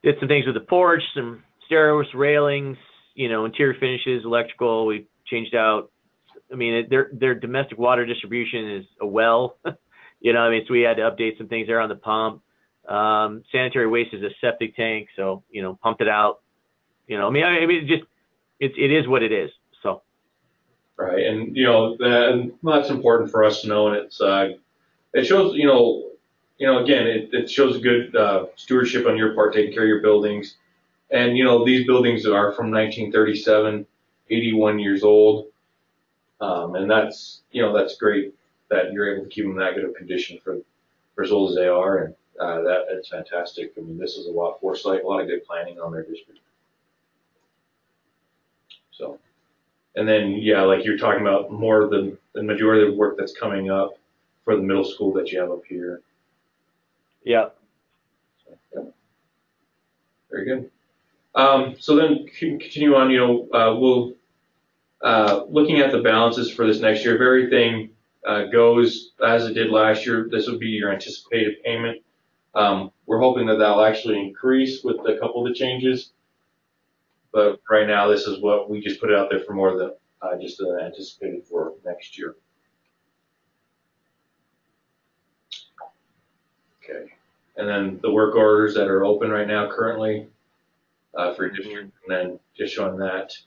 did some things with the porch, some stairs, railings, you know, interior finishes, electrical. We changed out. I mean, their domestic water distribution is a well, you know, I mean, so we had to update some things there on the pump. Sanitary waste is a septic tank, so, you know, pumped it out. You know, I mean, it is what it is. So. Right, and you know that's important for us to know, and it shows again it shows good stewardship on your part, taking care of your buildings, and you know these buildings are from 1937, 81 years old, and that's great that you're able to keep them in that good of condition for as old as they are, and that's fantastic. I mean, this is a lot of foresight, a lot of good planning on their district. So. And then, yeah, like you're talking about more of the majority of the work that's coming up for the middle school that you have up here. Yeah. So, yeah. Very good. So then continue on, we'll, looking at the balances for this next year, if everything goes as it did last year, this would be your anticipated payment. We're hoping that that'll actually increase with a couple of the changes. But right now, this is what we just put out there for more than just anticipated for next year. Okay. And then the work orders that are open right now currently for your district, and then just showing that.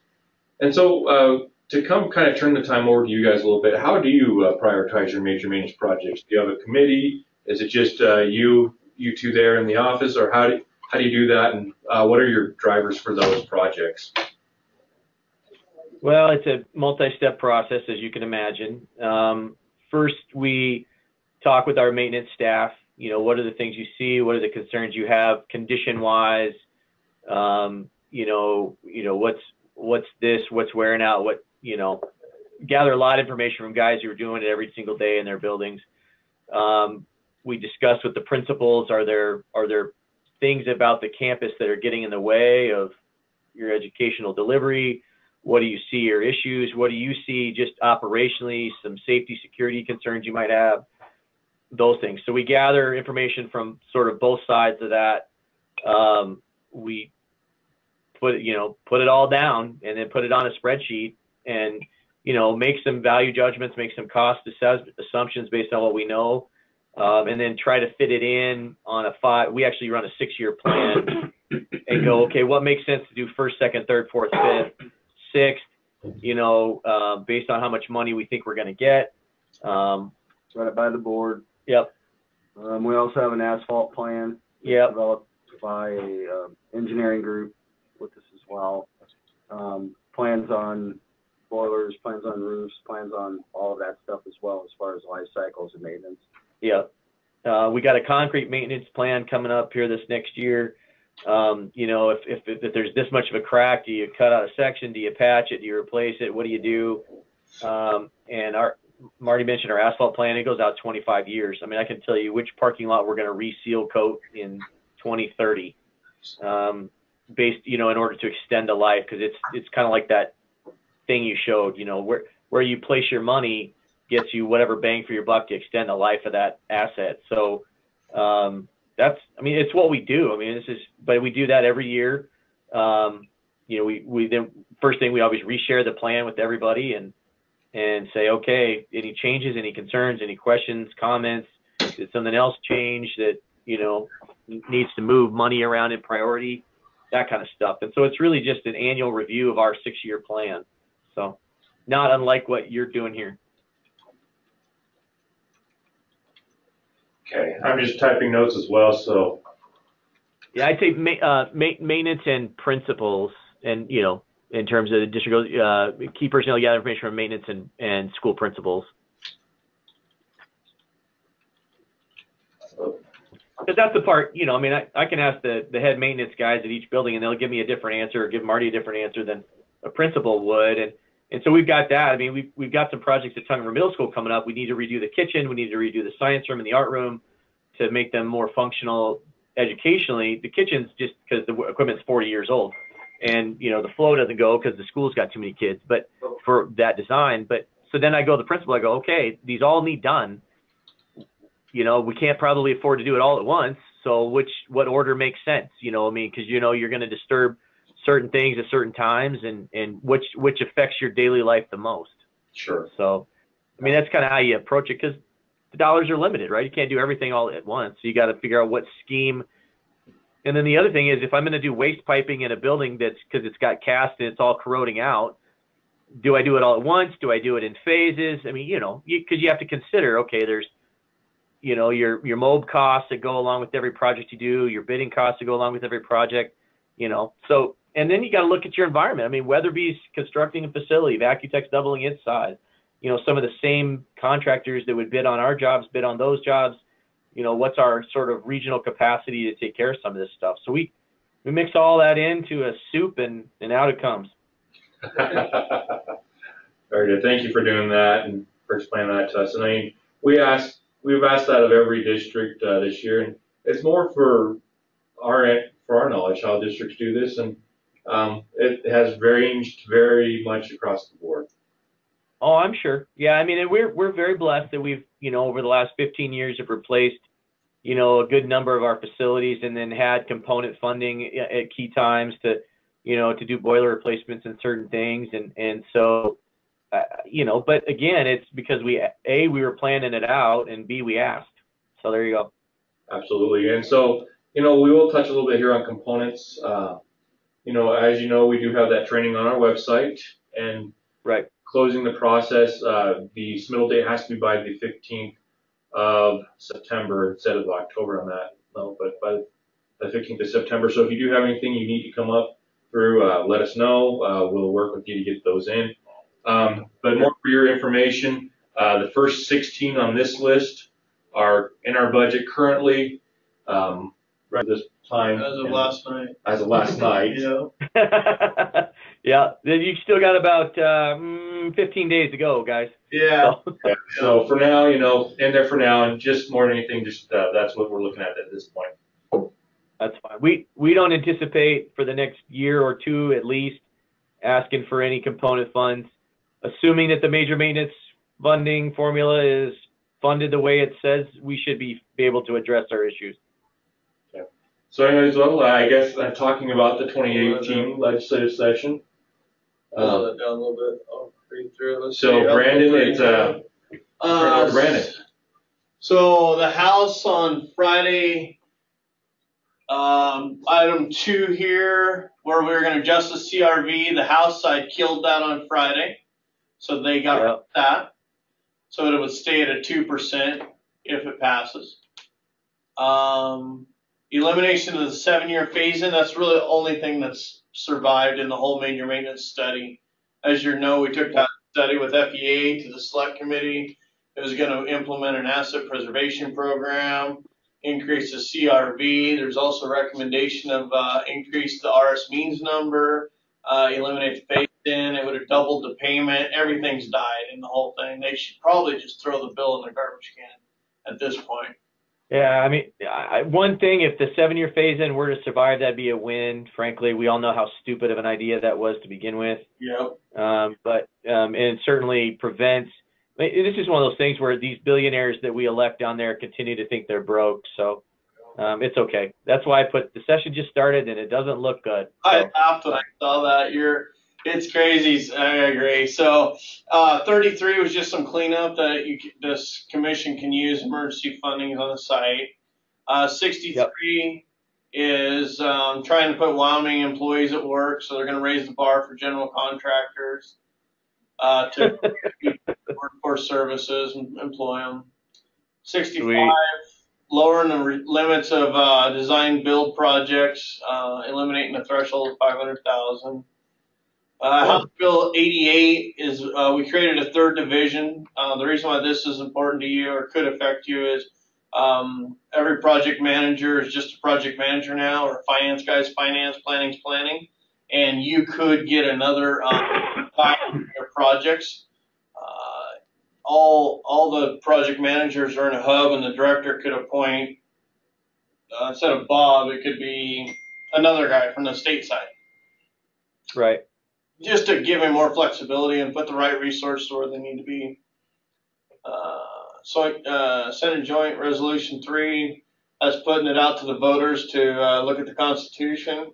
And so to kind of turn the time over to you guys a little bit, how do you prioritize your major maintenance projects? Do you have a committee? Is it just you two there in the office, or how do you do that, and what are your drivers for those projects? Well, it's a multi-step process, as you can imagine. First, we talk with our maintenance staff. You know, what are the things you see? What are the concerns you have, condition-wise? What's this? What's wearing out? Gather a lot of information from guys who are doing it every single day in their buildings. We discuss with the principals. Are there things about the campus that are getting in the way of your educational delivery? What do you see are issues? What do you see just operationally, some safety, security concerns you might have? Those things. So we gather information from sort of both sides of that. We put it all down and then put it on a spreadsheet and, make some value judgments, make some cost assumptions based on what we know. And then try to fit it in on we actually run a 6-year plan and go, okay, what makes sense to do first, second, third, fourth, fifth, sixth, based on how much money we think we're going to get. Run it by the board. Yep. We also have an asphalt plan. Yep. Developed by a engineering group with us as well. Plans on boilers, plans on roofs, plans on all of that stuff as well as far as life cycles and maintenance. Yeah. We got a concrete maintenance plan coming up here this next year. If there's this much of a crack, do you cut out a section? Do you patch it? Do you replace it? What do you do? And Marty mentioned our asphalt plan. It goes out 25 years. I mean, I can tell you which parking lot we're going to reseal coat in 2030, based, in order to extend the life, because it's kind of like that thing you showed, where you place your money gets you whatever bang for your buck to extend the life of that asset. So it's what we do. I mean, but we do that every year. We then first thing we always reshare the plan with everybody and say, okay, any changes, any concerns, any questions, comments, did something else change that, needs to move money around in priority, that kind of stuff. And so it's really just an annual review of our 6-year plan. So not unlike what you're doing here. Okay, I'm just typing notes as well, so. Yeah, I'd say maintenance and principals, and in terms of the district, key personnel gather information from maintenance and school principals. Because that's the part, I can ask the head maintenance guys at each building, and they'll give me a different answer, or give Marty a different answer than a principal would, and so we've got that. I mean, we've got some projects at Tongue River Middle School coming up. We need to redo the kitchen. We need to redo the science room and the art room to make them more functional educationally. The kitchen's just because the equipment's 40 years old, and the flow doesn't go because the school's got too many kids. But for that design, So then I go to the principal, I go, okay, these all need done. You know, we can't probably afford to do it all at once. So what order makes sense? You know, I mean, because, you know, you're going to disturb certain things at certain times, and which affects your daily life the most. Sure. So, I mean, that's kind of how you approach it, because the dollars are limited, right? You can't do everything all at once. So you got to figure out what scheme. And then the other thing is, if I'm going to do waste piping in a building that's, because it's got cast and it's all corroding out, do I do it all at once? Do I do it in phases? I mean, you know, because you have to consider, okay, there's, you know, your mob costs that go along with every project you do, your bidding costs that go along with every project, you know. So, and then you got to look at your environment. I mean, Weatherby's constructing a facility, Vacutech's doubling its size. You know, some of the same contractors that would bid on our jobs bid on those jobs. You know, what's our sort of regional capacity to take care of some of this stuff? So we mix all that into a soup, and out it comes. Very good. Thank you for doing that and for explaining that to us. And I mean, we've asked that of every district this year, and it's more for our knowledge how districts do this, and it has ranged very much across the board. Oh, I'm sure. Yeah, I mean, and we're very blessed that we've, you know, over the last 15 years have replaced, you know, a good number of our facilities, and then had component funding at key times to, you know, to do boiler replacements and certain things, and so, you know, but again, it's because we were planning it out, and B, we asked. So there you go. Absolutely. And so, you know, we will touch a little bit here on components. You know, as you know, we do have that training on our website, and right. Closing the process, the submittal date has to be by the 15th of September instead of October on that. No, but by the 15th of September. So if you do have anything you need to come up through, let us know. We'll work with you to get those in. But more for your information, the first 16 on this list are in our budget currently. Right this time. As of last night. As of last night. Yeah. Yeah. You still got about 15 days to go, guys. Yeah. So for now, you know, in there for now, and just more than anything, just that's what we're looking at this point. That's fine. We don't anticipate for the next year or two at least asking for any component funds, assuming that the major maintenance funding formula is funded the way it says we should be able to address our issues. Okay. So anyways, well, I guess I'm talking about the 2018 legislative session. Pull that down a little bit. I'll read through it. Let's so see. Brandon, it's Brandon. So the House on Friday, item 2 here, where we were going to adjust the CRV, the House side killed that on Friday, so they got rid of that. So it would stay at a 2% if it passes. Elimination of the 7-year phase-in, that's really the only thing that's survived in the whole major maintenance study. As you know, we took that study with FEA to the select committee. It was going to implement an asset preservation program, increase the CRV. There's also a recommendation of increase the RS means number, eliminate the phase-in. It would have doubled the payment. Everything's died in the whole thing. They should probably just throw the bill in the garbage can at this point. Yeah, I mean, one thing, if the 7-year phase-in were to survive, that'd be a win. Frankly, we all know how stupid of an idea that was to begin with. Yep. But it certainly prevents. This is one of those things where these billionaires that we elect down there continue to think they're broke. So it's okay. That's why I put the session just started and it doesn't look good. So. I laughed when I saw that. It's crazy. I agree. So 33 was just some cleanup that this commission can use emergency funding on the site. 63 is trying to put Wyoming employees at work, so they're going to raise the bar for general contractors to workforce services and employ them. 65, Sweet. lowering the limits of design build projects, eliminating the threshold of 500,000. House Bill 88 is we created a 3rd division. The reason why this is important to you or could affect you is every project manager is just a project manager now, or finance guy's finance, planning's planning, and you could get another 5-year projects. All the project managers are in a hub, and the director could appoint instead of Bob, it could be another guy from the state side. Right. just to give him more flexibility and put the right resources where they need to be. Senate Joint Resolution 3, that's putting it out to the voters to look at the Constitution.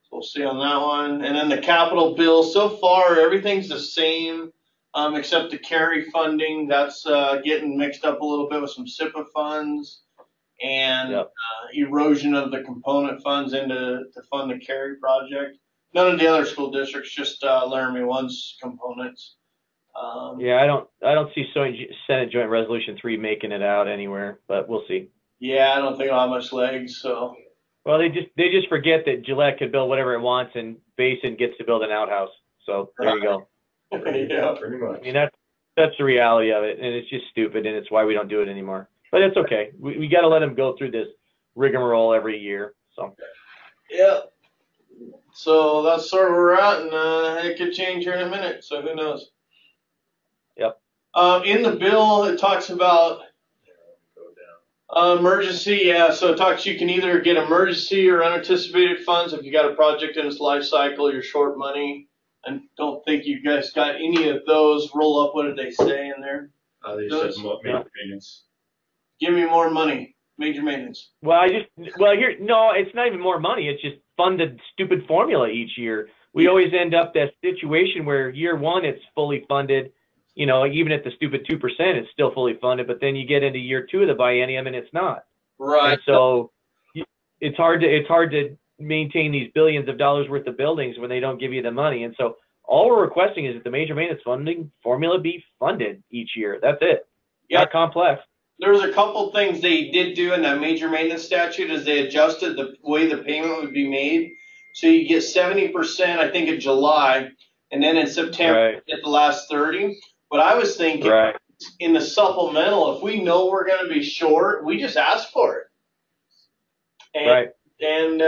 So we'll see on that one. And then the capital bill, so far everything's the same, except the carry funding. That's getting mixed up a little bit with some SIPA funds and erosion of the component funds to fund the carry project. None of the other school districts, just Laramie One's components. I don't see Senate Joint Resolution 3 making it out anywhere, but we'll see. Yeah, I don't think it'll have much legs. So. Well, they just forget that Gillette can build whatever it wants, and Basin gets to build an outhouse. So there you go. Yeah, pretty much. I mean, that's the reality of it, and it's just stupid, and it's why we don't do it anymore. But it's okay. We got to let them go through this rigmarole every year. So. Yeah. So that's sort of where we're at, and it could change here in a minute. So who knows? Yep. In the bill, it talks about emergency. Yeah. So it talks you can either get emergency or unanticipated funds if you got a project in its life cycle. You're short money. I don't think you guys got any of those. Roll up. What did they say in there? They said major maintenance. Give me more money. Major maintenance. No, it's not even more money. It's just fund the stupid formula each year. We always end up that situation where year one it's fully funded. You know, even at the stupid 2%, it's still fully funded. But then you get into year two of the biennium and it's not. Right. And so it's hard to maintain these billions of dollars worth of buildings when they don't give you the money. And so all we're requesting is that the major maintenance funding formula be funded each year. That's it. Yep. Not complex. There was a couple things they did do in that major maintenance statute is they adjusted the way the payment would be made. So you get 70%, I think, in July, and then in September you get the last 30. But I was thinking in the supplemental, if we know we're going to be short, we just ask for it. And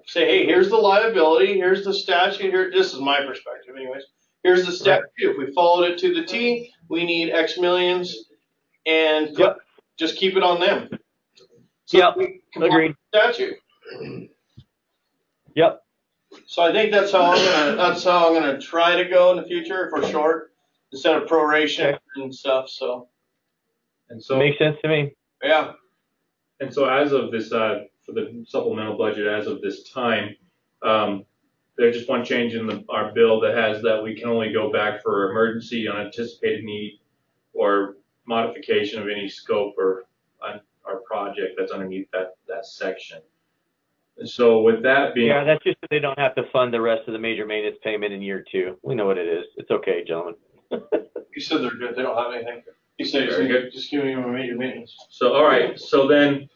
say, hey, here's the liability, here's the statute. Here, this is my perspective, anyways. Here's the statute. If we followed it to the T, we need X millions, and just keep it on them. So agreed. Statute. Yep. So I think that's how I'm gonna try to go in the future if we're short, instead of proration and stuff. So. And so makes sense to me. Yeah. And so as of this, for the supplemental budget, as of this time, there's just one change in our bill that has that we can only go back for emergency, unanticipated need, or modification of any scope or our project that's underneath that section. And so with that being... Yeah, that's just that they don't have to fund the rest of the major maintenance payment in year two. We know what it is. It's okay, gentlemen. You said they're good. They don't have anything. You said just giving them a major maintenance. So, all right. So then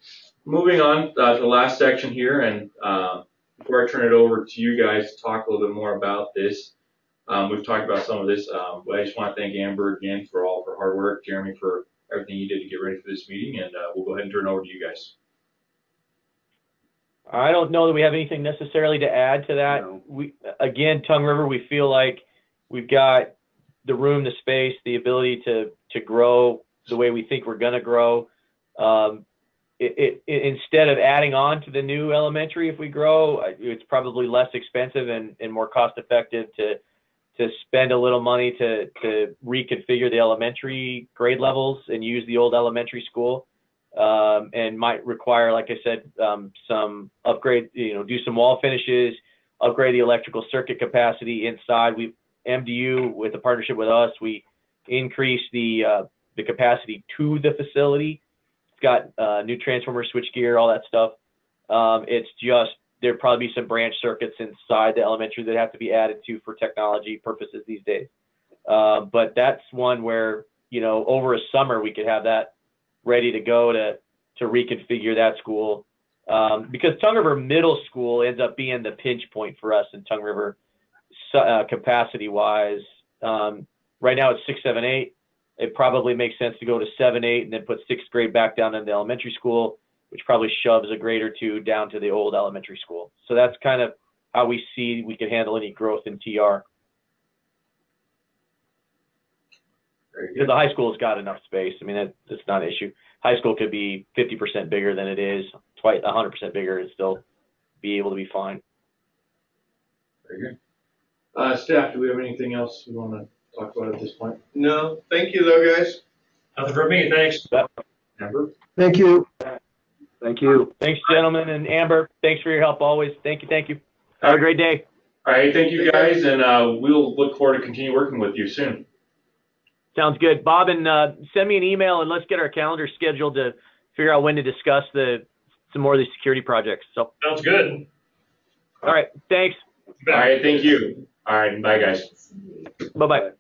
moving on to the last section here, and before I turn it over to you guys to talk a little bit more about this, we've talked about some of this, but I just want to thank Amber again for all of her hard work, Jeremy for everything you did to get ready for this meeting, and we'll go ahead and turn it over to you guys. I don't know that we have anything necessarily to add to that. No. Tongue River, we feel like we've got the room, the space, the ability to grow the way we think we're going to grow. Instead of adding on to the new elementary, if we grow, it's probably less expensive and more cost effective to spend a little money to reconfigure the elementary grade levels and use the old elementary school, and might require, like I said, some upgrade, do some wall finishes, upgrade the electrical circuit capacity inside. MDU, with a partnership with us, we increased the capacity to the facility. It's got new transformer, switchgear, all that stuff. It's just, there'd probably be some branch circuits inside the elementary that have to be added to for technology purposes these days. But that's one where, over a summer we could have that ready to go to reconfigure that school. Because Tongue River Middle School ends up being the pinch point for us in Tongue River capacity wise. Right now it's 6, 7, 8. It probably makes sense to go to 7, 8 and then put 6th grade back down in the elementary school, which probably shoves a grade or two down to the old elementary school. So that's kind of how we see we can handle any growth in TR. Because the high school's got enough space. I mean, that's not an issue. High school could be 50% bigger than it is, 100% bigger, and still be able to be fine. Very good. Staff, do we have anything else we want to talk about at this point? No, thank you though, guys. Nothing from me, thanks. Amber? Thank you. Thank you. Thanks, gentlemen, and Amber, thanks for your help always. Thank you, thank you. Have a great day. All right, thank you guys, and we'll look forward to continue working with you soon. Sounds good. Bob, and send me an email, and let's get our calendar scheduled to figure out when to discuss some more of these security projects. So. Sounds good. All right, thanks. All right, thank you. All right, bye, guys. Bye-bye.